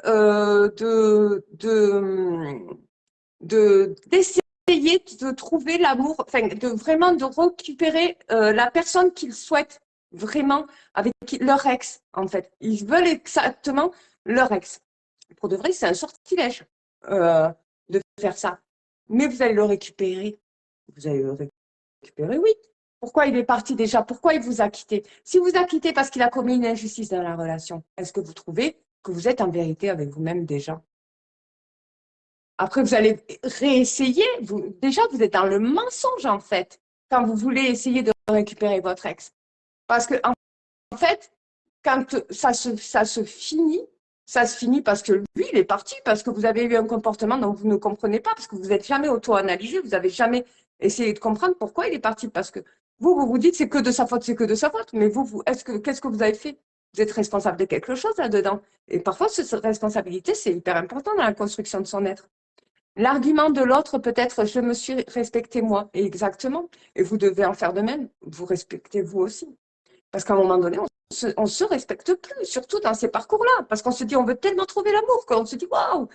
d'essayer de trouver l'amour, enfin, de vraiment de récupérer la personne qu'ils souhaitent vraiment avec leur ex, en fait. Ils veulent exactement leur ex. Pour de vrai, c'est un sortilège de faire ça. Mais vous allez le récupérer. Vous allez le récupérer, oui. Pourquoi il est parti déjà? Pourquoi il vous a quitté? Si vous a quitté parce qu'il a commis une injustice dans la relation, est-ce que vous trouvez que vous êtes en vérité avec vous-même déjà? Après, vous allez réessayer. Déjà, vous êtes dans le mensonge, en fait, quand vous voulez essayer de récupérer votre ex. Parce que, en fait, quand ça se finit parce que lui, il est parti, parce que vous avez eu un comportement dont vous ne comprenez pas, parce que vous n'êtes jamais auto-analysé, vous n'avez jamais essayé de comprendre pourquoi il est parti. Parce que vous vous dites, c'est que de sa faute, c'est que de sa faute. Mais qu'est-ce que vous avez fait? Vous êtes responsable de quelque chose là-dedans. Et parfois, cette responsabilité, c'est hyper important dans la construction de son être. L'argument de l'autre peut être je me suis respecté moi. Et exactement. Et vous devez en faire de même. Vous respectez vous aussi. Parce qu'à un moment donné, on se respecte plus, surtout dans ces parcours-là. Parce qu'on se dit, on veut tellement trouver l'amour, qu'on se dit, waouh,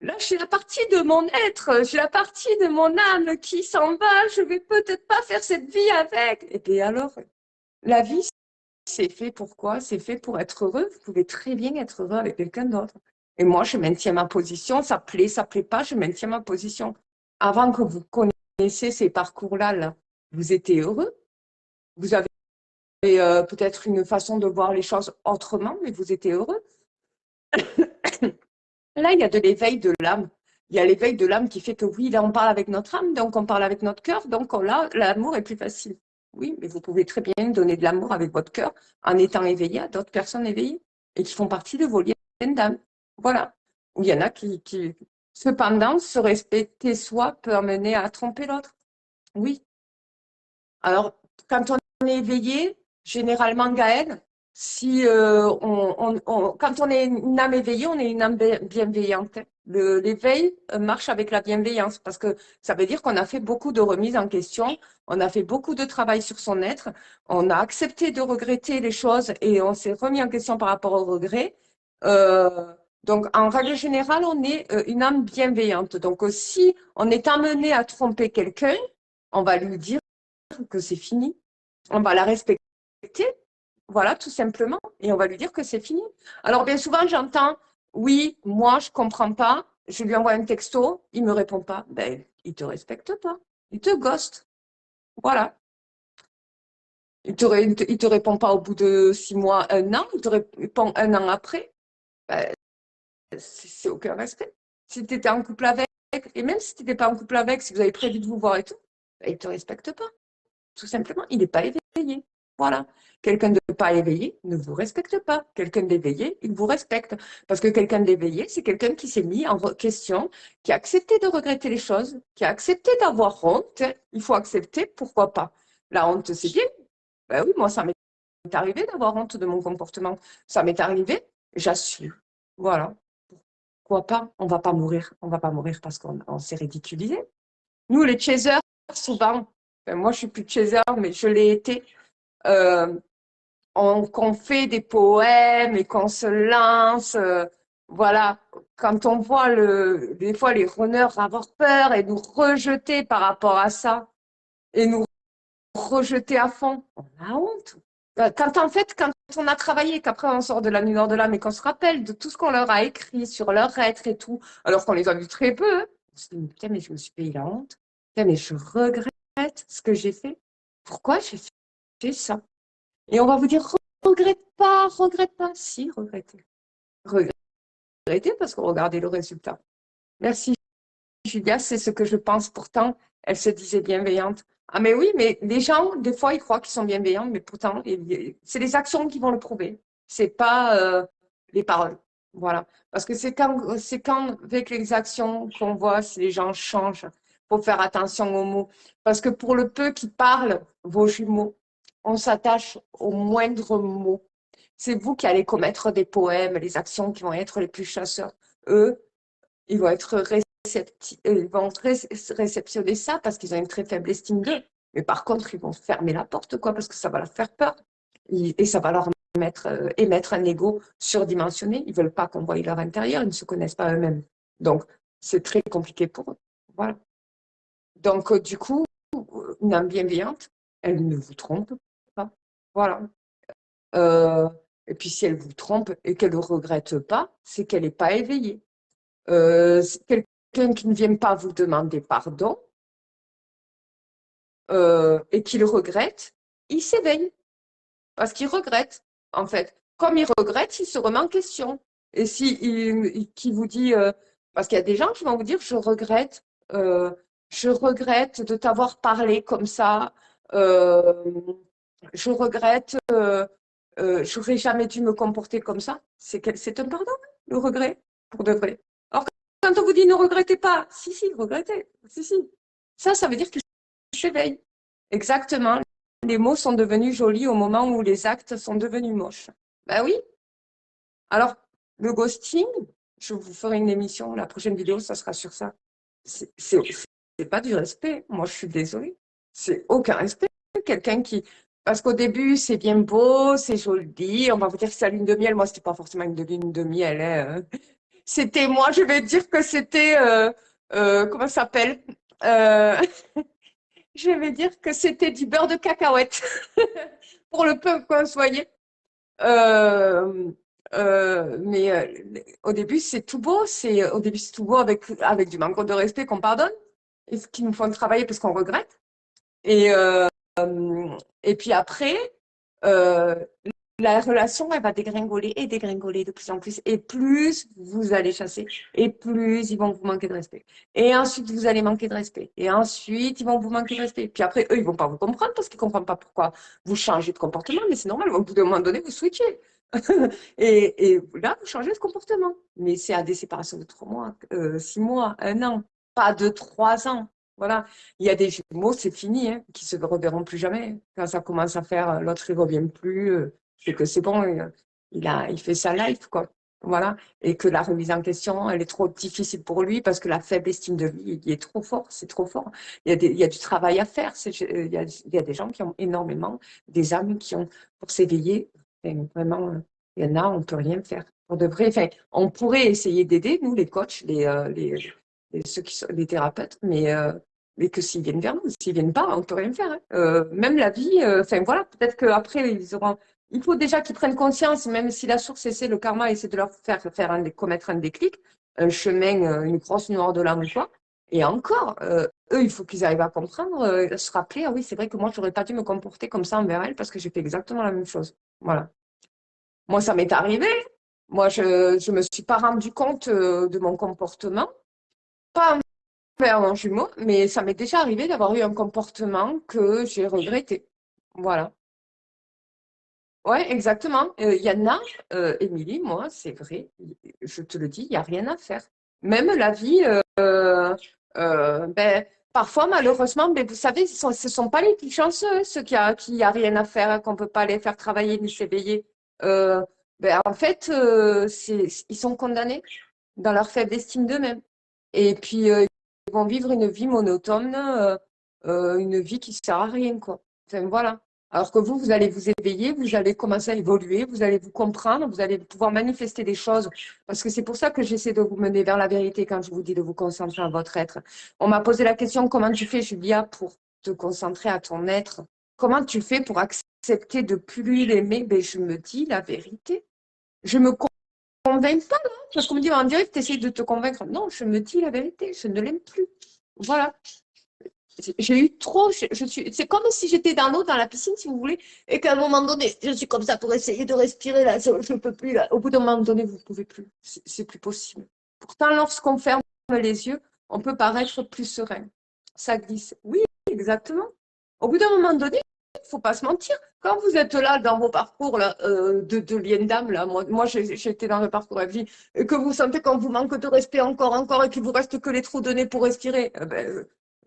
Là, j'ai la partie de mon être, j'ai la partie de mon âme qui s'en va, je vais peut-être pas faire cette vie avec. Et puis alors, la vie, c'est fait pour quoi? C'est fait pour être heureux. Vous pouvez très bien être heureux avec quelqu'un d'autre. Et moi, je maintiens ma position. Ça plaît pas, je maintiens ma position. Avant que vous connaissiez ces parcours-là, là, vous étiez heureux. Vous avez peut-être une façon de voir les choses autrement, mais vous étiez heureux. Là, il y a de l'éveil de l'âme. Il y a l'éveil de l'âme qui fait que oui, là, on parle avec notre âme, donc on parle avec notre cœur, donc là, l'amour est plus facile. Oui, mais vous pouvez très bien donner de l'amour avec votre cœur en étant éveillé à d'autres personnes éveillées et qui font partie de vos liens d'âme. Voilà. Ou il y en a qui... Cependant, se respecter soi peut amener à tromper l'autre. Oui. Alors, quand on est éveillé, généralement, Gaël, si quand on est une âme éveillée, on est une âme bienveillante. L'éveil marche avec la bienveillance parce que ça veut dire qu'on a fait beaucoup de remises en question, on a fait beaucoup de travail sur son être, on a accepté de regretter les choses et on s'est remis en question par rapport au regret. Donc, en règle générale, on est une âme bienveillante. Donc, si on est amené à tromper quelqu'un, on va lui dire que c'est fini. On va la respecter, voilà, tout simplement, et on va lui dire que c'est fini. Alors, bien souvent, j'entends, oui, moi, je comprends pas, je lui envoie un texto, il me répond pas. Ben, il te respecte pas, il te ghost. Voilà. Il te répond pas au bout de 6 mois, un an, il te répond un an après. Ben, c'est aucun respect. Si tu étais en couple avec, et même si tu n'étais pas en couple avec, si vous avez prévu de vous voir et tout, ben, il te respecte pas. Tout simplement, il n'est pas éveillé. Voilà. Quelqu'un de pas éveillé ne vous respecte pas. Quelqu'un d'éveillé, il vous respecte. Parce que quelqu'un d'éveillé, c'est quelqu'un qui s'est mis en question, qui a accepté de regretter les choses, qui a accepté d'avoir honte. Il faut accepter, pourquoi pas. La honte, c'est bien. Ben oui, moi, ça m'est arrivé d'avoir honte de mon comportement. Ça m'est arrivé, j'assume. Voilà. Pourquoi pas? On va pas mourir. On va pas mourir parce qu'on s'est ridiculisé. Nous, les chasers, souvent, moi, je suis plus chaser, mais je l'ai été. Euh, qu'on fait des poèmes et qu'on se lance. Voilà, quand on voit des fois les runners avoir peur et nous rejeter par rapport à ça, et nous rejeter à fond, on a honte. Quand en fait, quand on a travaillé, qu'après on sort de la nuit nord de l'âme et qu'on se rappelle de tout ce qu'on leur a écrit sur leur être et tout, alors qu'on les a vus très peu, on se dit, putain, mais je me suis payé la honte. Putain, mais je regrette ce que j'ai fait. Pourquoi j'ai fait ça? Et on va vous dire, regrette pas. Si, regrettez. Regrettez parce que regardez le résultat. Merci, Julia, c'est ce que je pense. Pourtant, elle se disait bienveillante. Ah, mais oui, mais les gens, des fois, ils croient qu'ils sont bienveillants, mais pourtant, c'est les actions qui vont le prouver. C'est pas les paroles. Voilà. Parce que c'est quand, avec les actions qu'on voit si les gens changent. Il faut faire attention aux mots. Parce que pour le peu qui parlent, vos jumeaux, on s'attache aux moindres mots. C'est vous qui allez commettre des poèmes, les actions qui vont être les plus chasseurs. Eux, ils vont être ils vont réceptionner ça parce qu'ils ont une très faible estime d'eux. Mais par contre, ils vont fermer la porte, quoi, parce que ça va leur faire peur. Et ça va leur émettre un ego surdimensionné. Ils ne veulent pas qu'on voie leur intérieur, ils ne se connaissent pas eux-mêmes. Donc, c'est très compliqué pour eux. Voilà. Donc, du coup, une âme bienveillante, elle ne vous trompe pas. Voilà. Et puis, si elle vous trompe et qu'elle ne regrette pas, c'est qu'elle n'est pas éveillée. Quelqu'un qui ne vient pas vous demander pardon et qu'il regrette, il s'éveille parce qu'il regrette, en fait. Comme il regrette, il se remet en question. Et si qui vous dit, parce qu'il y a des gens qui vont vous dire, je regrette de t'avoir parlé comme ça, euh, je regrette, j'aurais jamais dû me comporter comme ça. C'est un pardon, le regret, pour de vrai. Alors, quand on vous dit ne regrettez pas, si, regrettez, si. Ça veut dire que je s'éveille. Exactement. Les mots sont devenus jolis au moment où les actes sont devenus moches. Ben oui. Alors, le ghosting, je vous ferai une émission, la prochaine vidéo, ça sera sur ça. C'est pas du respect. Moi, je suis désolée. C'est aucun respect. Quelqu'un qui... Parce qu'au début, c'est bien beau, c'est joli. On va vous dire que c'est la lune de miel. Moi, c'était pas forcément une lune de miel. Hein. C'était, moi, je vais dire que c'était, comment ça s'appelle? Euh, je vais dire que c'était du beurre de cacahuète, pour le peu que vous voyez. Euh, mais au début, c'est tout beau. Au début, c'est tout beau avec du manque de respect qu'on pardonne et ce qui nous font travailler parce qu'on regrette. Et, et puis après, euh, la relation, elle va dégringoler et dégringoler de plus en plus. Et plus vous allez chasser, et plus ils vont vous manquer de respect. Et ensuite, vous allez manquer de respect. Et ensuite, ils vont vous manquer de respect. Puis après, eux, ils vont pas vous comprendre parce qu'ils comprennent pas pourquoi vous changez de comportement. Mais c'est normal, au bout d'un moment donné, vous switchez. Et là, vous changez de comportement. Mais c'est à des séparations de 3 mois, 6 mois, 1 an, pas de 3 ans. Voilà. Il y a des jumeaux, c'est fini, hein, qui se reverront plus jamais. Quand ça commence à faire, l'autre, il revient plus. C'est que c'est bon, il fait sa life, quoi. Voilà. Et que la remise en question, elle est trop difficile pour lui parce que la faible estime de lui, il est trop fort, c'est trop fort. Il y a du travail à faire. Il y a des gens qui ont énormément, des âmes qui ont, pour s'éveiller, et vraiment, il y en a, on peut rien faire. Pour de vrai, enfin, on pourrait essayer d'aider, nous, les coachs, ceux qui sont les thérapeutes, mais que s'ils viennent vers nous, s'ils viennent pas, on peut rien faire, hein. Même la vie, enfin voilà, peut-être qu'après, il faut déjà qu'ils prennent conscience, même si la source essaie, le karma essaie de leur commettre un déclic, un chemin, une grosse noire de l'âme ou quoi. Et encore, eux, il faut qu'ils arrivent à comprendre, se rappeler, ah oui, c'est vrai que moi, j'aurais pas dû me comporter comme ça envers elle parce que j'ai fait exactement la même chose. Voilà. Moi, ça m'est arrivé. Moi, je me suis pas rendu compte de mon comportement, pas envers mon jumeau, mais ça m'est déjà arrivé d'avoir eu un comportement que j'ai regretté. Voilà. Ouais, exactement. Il y en a, Émilie, moi, c'est vrai, je te le dis, il n'y a rien à faire. Même la vie, ben, parfois, malheureusement, ben, vous savez, ce ne sont pas les plus chanceux, hein, ceux qui a rien à faire, qu'on ne peut pas les faire travailler ni s'éveiller. Euh, ben, en fait, ils sont condamnés dans leur faible estime d'eux-mêmes. Et puis, ils vont vivre une vie monotone, une vie qui ne sert à rien, quoi. Enfin, voilà. Alors que vous allez vous éveiller, vous allez commencer à évoluer, vous allez vous comprendre, vous allez pouvoir manifester des choses. Parce que c'est pour ça que j'essaie de vous mener vers la vérité quand je vous dis de vous concentrer à votre être. On m'a posé la question, comment tu fais, Julia, pour te concentrer à ton être? Comment tu fais pour accepter de plus l'aimer? Ben, je me dis la vérité. Je me convainc pas, là, parce qu'on me dit, on dirait que tu essaies de te convaincre. Non, je me dis la vérité, je ne l'aime plus. Voilà. J'ai eu trop, c'est comme si j'étais dans l'eau, dans la piscine, si vous voulez, et qu'à un moment donné, je suis comme ça pour essayer de respirer, là, je ne peux plus, là. Au bout d'un moment donné, vous ne pouvez plus. C'est plus possible. Pourtant, lorsqu'on ferme les yeux, on peut paraître plus serein. Ça glisse. Oui, exactement. Au bout d'un moment donné, il ne faut pas se mentir. Quand vous êtes là dans vos parcours là, de liens d'âme, là, moi j'ai été dans le parcours de vie, et que vous sentez qu'on vous manque de respect encore, et qu'il vous reste que les trous de nez pour respirer,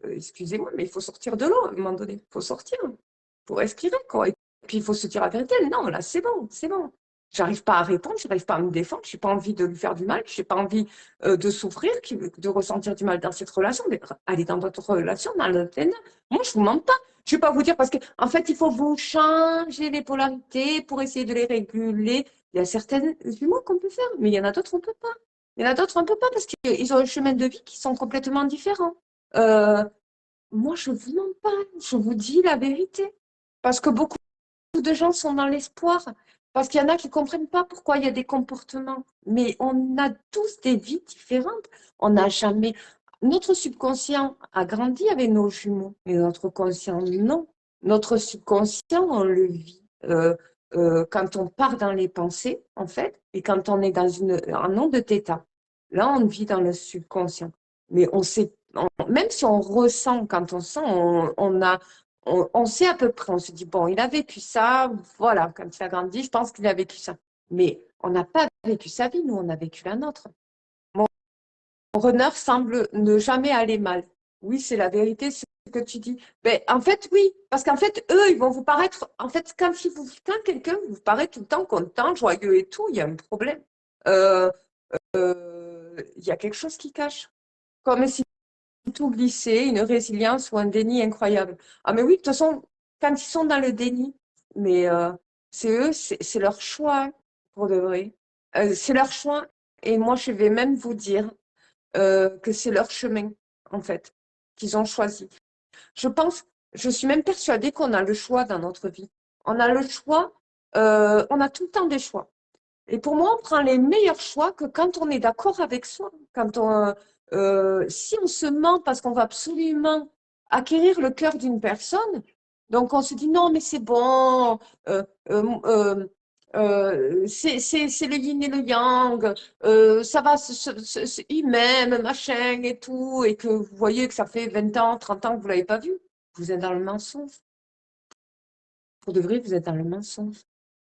excusez-moi, mais il faut sortir de l'eau à un moment donné. Il faut sortir pour respirer, quoi. Et puis il faut se dire la vérité. Non, là, c'est bon, c'est bon. J'arrive pas à répondre, j'arrive pas à me défendre, j'ai pas envie de lui faire du mal, j'ai pas envie de souffrir, de ressentir du mal dans cette relation, mais allez dans votre relation, dans le plein. Moi, je vous mens pas. Je vais pas vous dire parce que, en fait, il faut vous changer les polarités pour essayer de les réguler. Il y a certaines humours qu'on peut faire, mais il y en a d'autres, on peut pas. Il y en a d'autres, on peut pas parce qu'ils ont un chemin de vie qui sont complètement différents. Euh, Moi, je vous mens pas, je vous dis la vérité. Parce que beaucoup de gens sont dans l'espoir. Parce qu'il y en a qui ne comprennent pas pourquoi il y a des comportements. Mais on a tous des vies différentes. On n'a jamais. Notre subconscient a grandi avec nos jumeaux, mais notre conscient, non. Notre subconscient, on le vit quand on part dans les pensées, en fait, et quand on est dans un onde de θ. Là, on vit dans le subconscient. Mais on sait, même si on ressent, quand on sent, on sait à peu près, on se dit, bon, il a vécu ça, voilà, quand il a grandi, je pense qu'il a vécu ça. Mais on n'a pas vécu sa vie, nous, on a vécu la nôtre. Mon runner semble ne jamais aller mal. Oui, c'est la vérité, ce que tu dis. Mais en fait, oui, parce qu'en fait, eux, ils vont vous paraître, en fait, quand quelqu'un vous paraît tout le temps content, joyeux et tout, il y a un problème. Il y a quelque chose qui cache. Comme si tout glissait, une résilience ou un déni incroyable. Ah, mais oui, de toute façon, quand ils sont dans le déni, mais c'est eux, c'est leur choix, hein, pour de vrai. C'est leur choix. et moi, je vais même vous dire que c'est leur chemin, en fait, qu'ils ont choisi. Je suis même persuadée qu'on a le choix dans notre vie. On a le choix, on a tout le temps des choix. Et pour moi, on prend les meilleurs choix que quand on est d'accord avec soi. Si on se ment parce qu'on va absolument acquérir le cœur d'une personne, donc on se dit non, mais c'est bon, euh, euh, euh, c'est le yin et le yang, ça va, il m'aime, machin et tout, et que vous voyez que ça fait 20 ans, 30 ans que vous ne l'avez pas vu, vous êtes dans le mensonge. Pour de vrai, vous êtes dans le mensonge.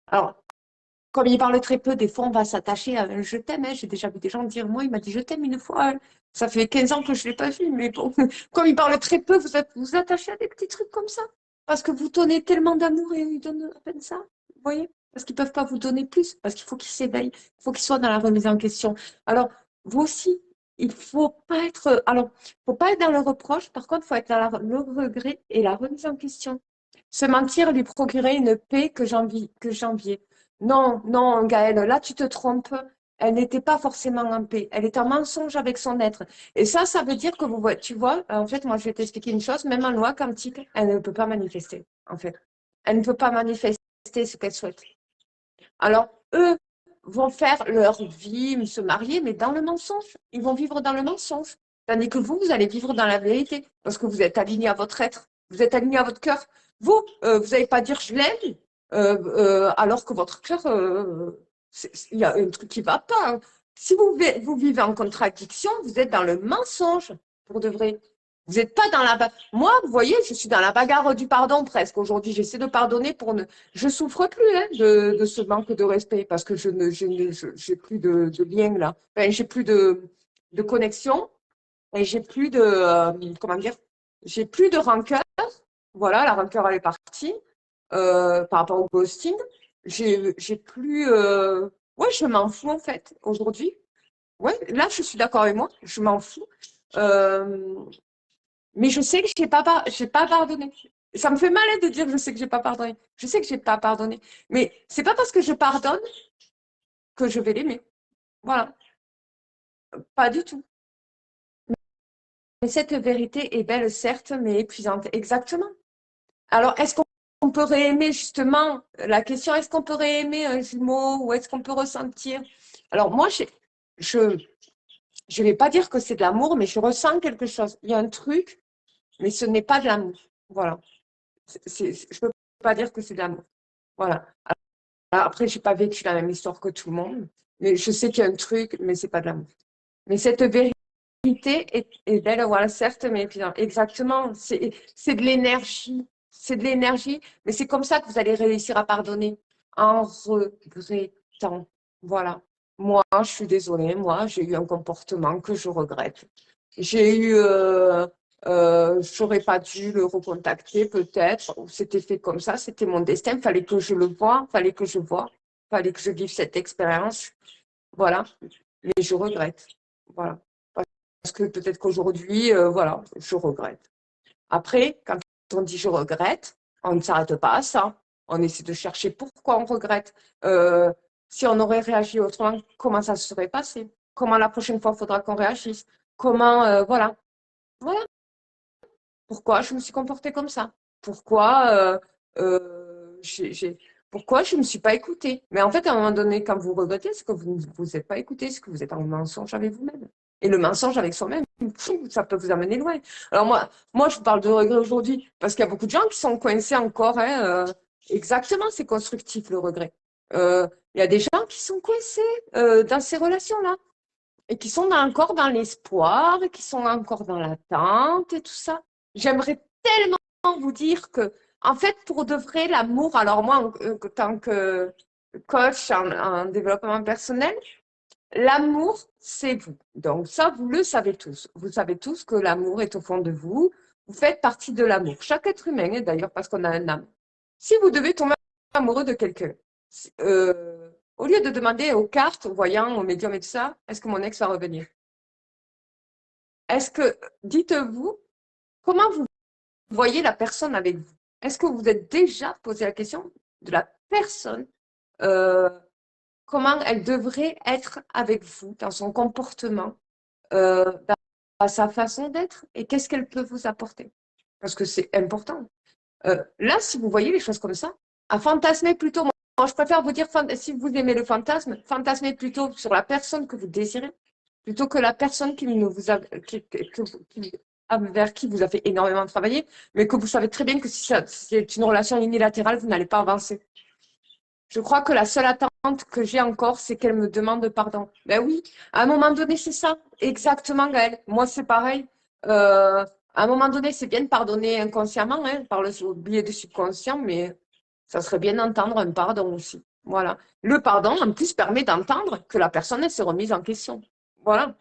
Alors, comme il parle très peu, des fois, on va s'attacher à un je t'aime. Hein. J'ai déjà vu des gens dire, moi, il m'a dit je t'aime une fois. Hein. Ça fait 15 ans que je ne l'ai pas vu, mais bon, comme il parle très peu, vous attachez à des petits trucs comme ça. Parce que vous donnez tellement d'amour et ils donnent à peine ça. Vous voyez? Parce qu'ils ne peuvent pas vous donner plus, parce qu'il faut qu'ils s'éveillent, il faut qu'ils soient dans la remise en question. Alors, vous aussi, il ne faut pas être. Alors, faut pas être dans le reproche, par contre, il faut être dans le regret et la remise en question. Se mentir lui procurait une paix que j'enviais. Non, non, Gaëlle, là, tu te trompes. Elle n'était pas forcément en paix. Elle est en mensonge avec son être. Et ça veut dire que tu vois, en fait, moi, je vais t'expliquer une chose. Même en loi quantique, elle ne peut pas manifester, en fait. Elle ne peut pas manifester ce qu'elle souhaite. Alors, eux vont faire leur vie, se marier, mais dans le mensonge. Ils vont vivre dans le mensonge. Tandis que vous allez vivre dans la vérité, parce que vous êtes aligné à votre être. Vous êtes aligné à votre cœur. Vous, vous n'allez pas dire je l'aime, alors que votre cœur, il y a un truc qui ne va pas. Hein. Si vous vivez en contradiction, vous êtes dans le mensonge, pour de vrai. Vous n'êtes pas dans la... Moi, vous voyez, je suis dans la bagarre du pardon presque. Aujourd'hui, j'essaie de pardonner pour ne... Je souffre plus hein, de ce manque de respect parce que je j'ai plus de lien là. Enfin, j'ai plus de connexion et j'ai plus de... comment dire? J'ai plus de rancœur. Voilà, la rancœur, elle est partie par rapport au ghosting. J'ai plus. Ouais, je m'en fous en fait aujourd'hui. Ouais, là, je suis d'accord avec moi. Je m'en fous. Euh, mais je sais que j'ai pas pardonné. Ça me fait mal hein, de dire je sais que j'ai pas pardonné. Je sais que j'ai pas pardonné. Mais c'est pas parce que je pardonne que je vais l'aimer. Voilà, pas du tout. Mais cette vérité est belle, certes, mais épuisante. Exactement. Alors, est-ce qu'on peut réaimer justement la question, est-ce qu'on peut réaimer un jumeau ou est-ce qu'on peut ressentir? Alors, moi, je je vais pas dire que c'est de l'amour, mais je ressens quelque chose. Il y a un truc, mais ce n'est pas de l'amour. Voilà. Je peux pas dire que c'est de l'amour. Voilà. Après, j'ai pas vécu la même histoire que tout le monde, mais je sais qu'il y a un truc, mais c'est pas de l'amour. Mais cette vérité est belle, voilà, certes, mais exactement, c'est de l'énergie. C'est de l'énergie, mais c'est comme ça que vous allez réussir à pardonner en regrettant. Voilà. Moi, je suis désolée, moi, j'ai eu un comportement que je regrette. J'ai eu, j'aurais pas dû le recontacter, peut-être, ou c'était fait comme ça, c'était mon destin, fallait que je le voie, fallait que je vive cette expérience. Voilà. Mais je regrette. Voilà. Parce que peut-être qu'aujourd'hui, voilà, je regrette. Après, quand on dit je regrette, on ne s'arrête pas à ça. On essaie de chercher pourquoi on regrette. Euh, si on aurait réagi autrement, comment ça se serait passé? Comment la prochaine fois il faudra qu'on réagisse? Comment, voilà. Voilà. Pourquoi je me suis comportée comme ça? Pourquoi, pourquoi je ne me suis pas écoutée? Mais en fait, à un moment donné, quand vous regrettez, c'est que vous ne vous êtes pas écouté, c'est que vous êtes en mensonge avec vous-même. Et le mensonge avec soi-même, ça peut vous amener loin. Alors moi, je vous parle de regret aujourd'hui parce qu'il y a beaucoup de gens qui sont coincés encore. Hein, exactement, c'est constructif le regret. Il y a des gens qui sont coincés dans ces relations-là et qui sont encore dans l'espoir, et qui sont encore dans l'attente et tout ça. J'aimerais tellement vous dire que, en fait, pour de vrai, l'amour, alors moi, en tant que coach en développement personnel, l'amour, c'est vous. Donc ça, vous le savez tous. Vous savez tous que l'amour est au fond de vous. Vous faites partie de l'amour. Chaque être humain, est d'ailleurs, parce qu'on a un âme. Si vous devez tomber amoureux de quelqu'un, au lieu de demander aux cartes, aux voyants, aux médiums et tout ça, est-ce que mon ex va revenir? Est-ce que, dites-vous, comment vous voyez la personne avec vous? Est-ce que vous êtes déjà posé la question de la personne comment elle devrait être avec vous, dans son comportement, dans sa façon d'être, et qu'est-ce qu'elle peut vous apporter. Parce que c'est important. Là, si vous voyez les choses comme ça, à fantasmer plutôt, moi je préfère vous dire, si vous aimez le fantasme, fantasmez plutôt sur la personne que vous désirez, plutôt que la personne qui ne vous a, vers qui vous a fait énormément travailler, mais que vous savez très bien que si c'est une relation unilatérale, vous n'allez pas avancer. Je crois que la seule attente que j'ai encore, c'est qu'elle me demande pardon. Ben oui, à un moment donné, c'est ça. Exactement, Gaëlle. Moi, c'est pareil. À un moment donné, c'est bien de pardonner inconsciemment, hein, par le biais du subconscient, mais ça serait bien d'entendre un pardon aussi. Voilà. Le pardon, en plus, permet d'entendre que la personne elle s'est remise en question. Voilà.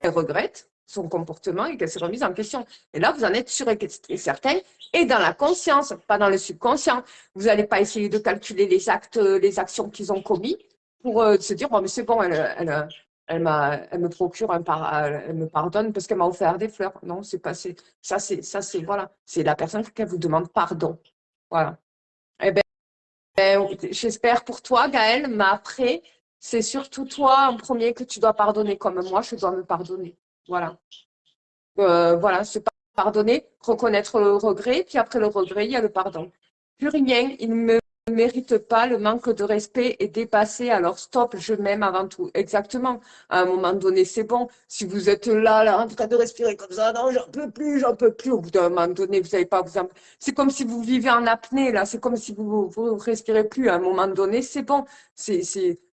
Elle regrette son comportement et qu'elle s'est remise en question. Et là, vous en êtes sûr et certain, et dans la conscience, pas dans le subconscient. Vous n'allez pas essayer de calculer les actes, les actions qu'ils ont commis pour se dire, bon, mais c'est bon, elle me procure elle me pardonne parce qu'elle m'a offert des fleurs. Non, c'est pas, ça, c'est, voilà, c'est la personne qui vous demande pardon. Voilà. Eh ben, j'espère pour toi, Gaëlle, mais après, c'est surtout toi en premier que tu dois pardonner, comme moi, je dois me pardonner. Voilà. Voilà, se pardonner, reconnaître le regret, puis après le regret, il y a le pardon. Plus rien, il ne me mérite pas le manque de respect est dépassé, alors stop, je m'aime avant tout. Exactement. À un moment donné, c'est bon. Si vous êtes là, en train de respirer comme ça, non, j'en peux plus, j'en peux plus. Au bout d'un moment donné, vous savez pas vous en... C'est comme si vous vivez en apnée, là. C'est comme si vous respirez plus. À un moment donné, c'est bon.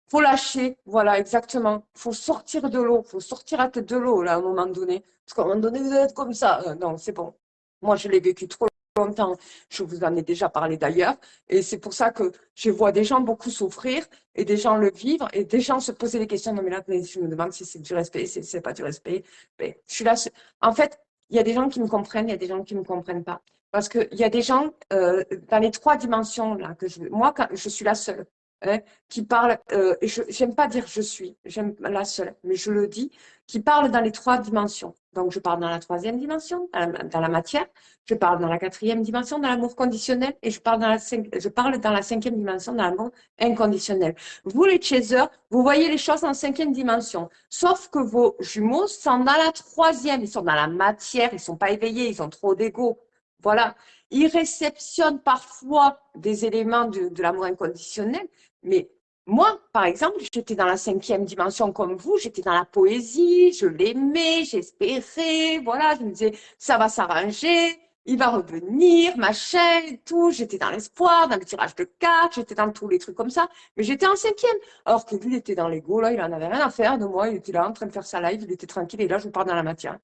Faut lâcher. Voilà, exactement. Faut sortir de l'eau. Faut sortir la tête de l'eau, là, à un moment donné. Parce qu'à un moment donné, vous êtes comme ça. Non, c'est bon. Moi, je l'ai vécu trop longtemps. Je vous en ai déjà parlé d'ailleurs. Et c'est pour ça que je vois des gens beaucoup souffrir et des gens le vivre et des gens se poser des questions. Non, mais là, je me demande si c'est du respect, si c'est pas du respect. Mais je suis là. En fait, il y a des gens qui me comprennent, il y a des gens qui ne me comprennent pas. Parce qu'il y a des gens dans les trois dimensions là moi, quand, je suis la seule hein, qui parle. Et je j'aime pas dire je suis, j'aime la seule, mais je le dis, qui parle dans les trois dimensions. Donc, je parle dans la troisième dimension, dans la matière. Je parle dans la quatrième dimension, dans l'amour conditionnel, et je parle dans la cinquième dimension, dans l'amour inconditionnel. Vous, les chasers, vous voyez les choses en cinquième dimension, sauf que vos jumeaux sont dans la troisième, ils sont dans la matière, ils ne sont pas éveillés, ils ont trop d'ego. Voilà. Ils réceptionnent parfois des éléments de l'amour inconditionnel, mais moi, par exemple, j'étais dans la cinquième dimension comme vous, j'étais dans la poésie, je l'aimais, j'espérais, voilà, je me disais, ça va s'arranger, il va revenir, machin, et tout. J'étais dans l'espoir, dans le tirage de cartes, j'étais dans tous les trucs comme ça. Mais j'étais en cinquième. Alors que lui, il était dans l'ego, là, il en avait rien à faire de moi. Il était là en train de faire sa live, il était tranquille. Et là, je vous parle dans la matière.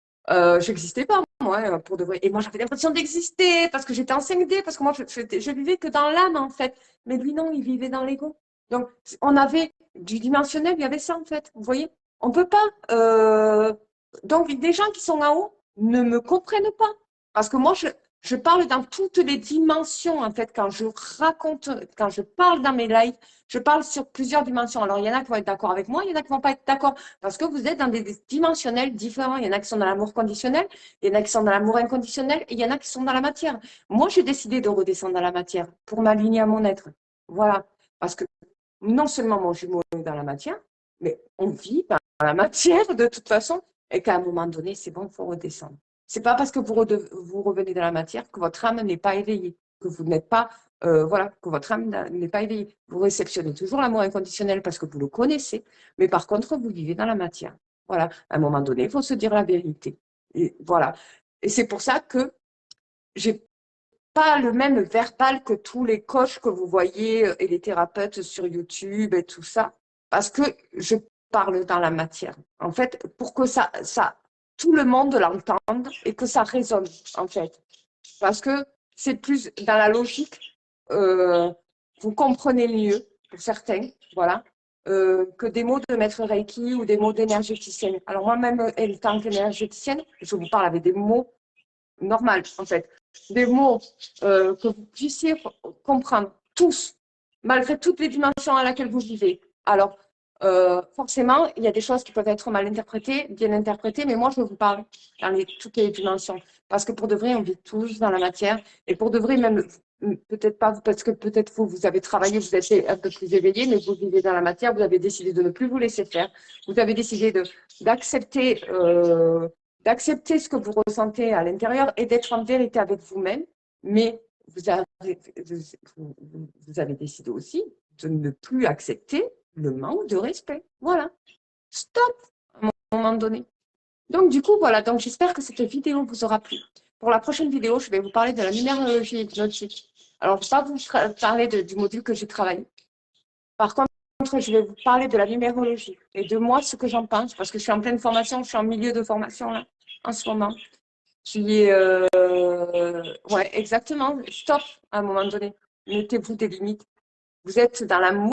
J'existais pas, moi, pour de vrai. Et moi, j'avais l'impression d'exister parce que j'étais en 5D, parce que moi, je vivais que dans l'âme, en fait. Mais lui, non, il vivait dans l'ego. Donc, on avait du dimensionnel, il y avait ça, en fait. Vous voyez? On peut pas. Donc, des gens qui sont en haut ne me comprennent pas. Parce que moi, je parle dans toutes les dimensions, en fait, quand je raconte, quand je parle dans mes lives, je parle sur plusieurs dimensions. Alors, il y en a qui vont être d'accord avec moi, il y en a qui vont pas être d'accord. Parce que vous êtes dans des dimensionnels différents. Il y en a qui sont dans l'amour conditionnel, il y en a qui sont dans l'amour inconditionnel, et il y en a qui sont dans la matière. Moi, j'ai décidé de redescendre dans la matière pour m'aligner à mon être. Voilà. Parce que non seulement mon jumeau est dans la matière, mais on vit dans la matière de toute façon, et qu'à un moment donné, c'est bon, il faut redescendre. C'est pas parce que vous revenez dans la matière que votre âme n'est pas éveillée, que vous n'êtes pas, voilà, que votre âme n'est pas éveillée. Vous réceptionnez toujours l'amour inconditionnel parce que vous le connaissez, mais par contre, vous vivez dans la matière. Voilà, à un moment donné, il faut se dire la vérité. Et voilà. Et c'est pour ça que j'ai pas le même verbal que tous les coachs que vous voyez et les thérapeutes sur YouTube et tout ça, parce que je parle dans la matière. En fait, pour que tout le monde l'entende et que ça résonne, en fait. Parce que c'est plus dans la logique, euh, vous comprenez mieux, pour certains, voilà, que des mots de maître Reiki ou des mots d'énergéticienne. Alors moi-même, en tant qu'énergéticienne, je vous parle avec des mots normal, en fait. Des mots que vous puissiez comprendre tous, malgré toutes les dimensions à laquelle vous vivez. Alors, forcément, il y a des choses qui peuvent être mal interprétées, bien interprétées, mais moi, je vous parle dans toutes les dimensions. Parce que pour de vrai, on vit tous dans la matière. Et pour de vrai, même peut-être pas, parce que peut-être vous avez travaillé, vous êtes un peu plus éveillé, mais vous vivez dans la matière, vous avez décidé de ne plus vous laisser faire. Vous avez décidé d'accepter ce que vous ressentez à l'intérieur et d'être en vérité avec vous-même. Mais vous avez décidé aussi de ne plus accepter le manque de respect. Voilà. Stop à un moment donné. Donc, du coup, voilà. Donc, j'espère que cette vidéo vous aura plu. Pour la prochaine vidéo, je vais vous parler de la numérologie hypnotique. Alors, je ne vais pas vous parler du module que j'ai travaillé. Par contre, je vais vous parler de la numérologie et de moi, ce que j'en pense, parce que je suis en pleine formation, je suis en milieu de formation là, en ce moment. Ouais, exactement. Stop à un moment donné. Mettez-vous des limites. Vous êtes dans l'amour,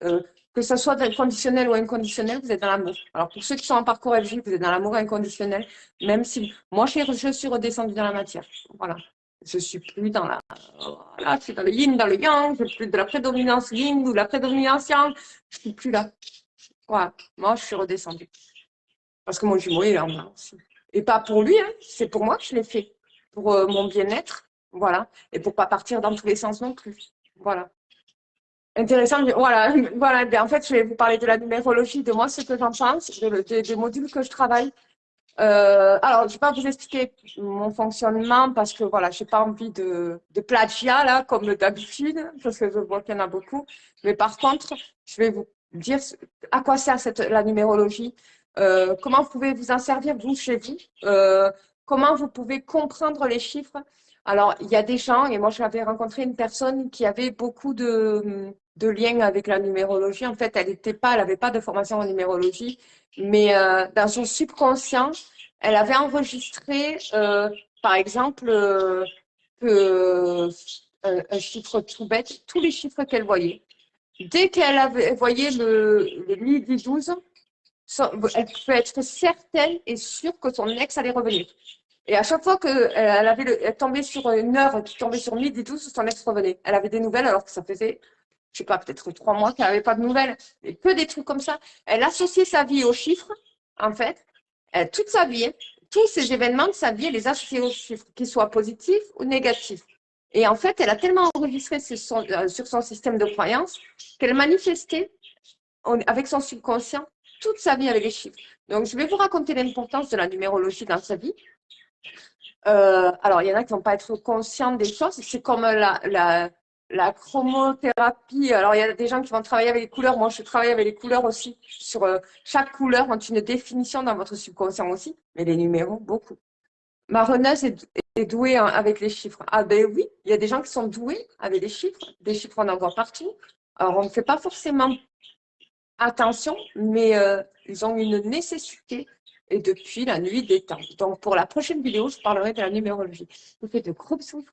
euh, que ce soit conditionnel ou inconditionnel, vous êtes dans l'amour. Alors, pour ceux qui sont en parcours FJ, vous êtes dans l'amour inconditionnel, même si moi, je suis redescendue dans la matière. Voilà. Je suis plus dans voilà, je suis dans le yin, dans le yang, je suis plus de la prédominance yin ou de la prédominance yang. Je suis plus là. Voilà. Moi, je suis redescendue. Parce que mon jumeau est en bas aussi. Et pas pour lui, hein, c'est pour moi que je l'ai fait. Pour mon bien-être, voilà. Et pour pas partir dans tous les sens non plus. Voilà. Intéressant, voilà, voilà. En fait, je vais vous parler de la numérologie, de moi, ce que j'en pense, des modules que je travaille. Alors, je ne vais pas vous expliquer mon fonctionnement parce que voilà, je n'ai pas envie de plagiat là, comme d'habitude, parce que je vois qu'il y en a beaucoup. Mais par contre, je vais vous dire à quoi sert la numérologie, comment vous pouvez vous en servir vous chez vous, comment vous pouvez comprendre les chiffres. Alors, il y a des gens, et moi j'avais rencontré une personne qui avait beaucoup de liens avec la numérologie. En fait, elle n'avait pas de formation en numérologie, mais dans son subconscient, elle avait enregistré, par exemple, que, un chiffre tout bête, tous les chiffres qu'elle voyait. Dès qu'elle voyait le midi 12, elle pouvait être certaine et sûre que son ex allait revenir. Et à chaque fois qu'elle tombait sur une heure qui tombait sur midi 12, son ex revenait. Elle avait des nouvelles alors que ça faisait, je sais pas, peut-être 3 mois qu'elle n'avait pas de nouvelles. Et que des trucs comme ça. Elle associait sa vie aux chiffres, en fait. Toute sa vie, hein, tous ces événements de sa vie, elle les associait aux chiffres, qu'ils soient positifs ou négatifs. Et en fait, elle a tellement enregistré sur son système de croyance qu'elle manifestait avec son subconscient toute sa vie avec les chiffres. Donc, je vais vous raconter l'importance de la numérologie dans sa vie. Alors, il y en a qui ne vont pas être conscients des choses. C'est comme la chromothérapie. Alors, il y a des gens qui vont travailler avec les couleurs. Moi, je travaille avec les couleurs aussi. Chaque couleur ont une définition dans votre subconscient aussi, mais les numéros, beaucoup. Ma reneuse est douée avec les chiffres. Ah ben oui, il y a des gens qui sont doués avec les chiffres. Des chiffres, on en voit partout. Alors, on ne fait pas forcément attention, mais ils ont une nécessité et depuis la nuit des temps. Donc, pour la prochaine vidéo, je parlerai de la numérologie. Je vous fais de gros bisous.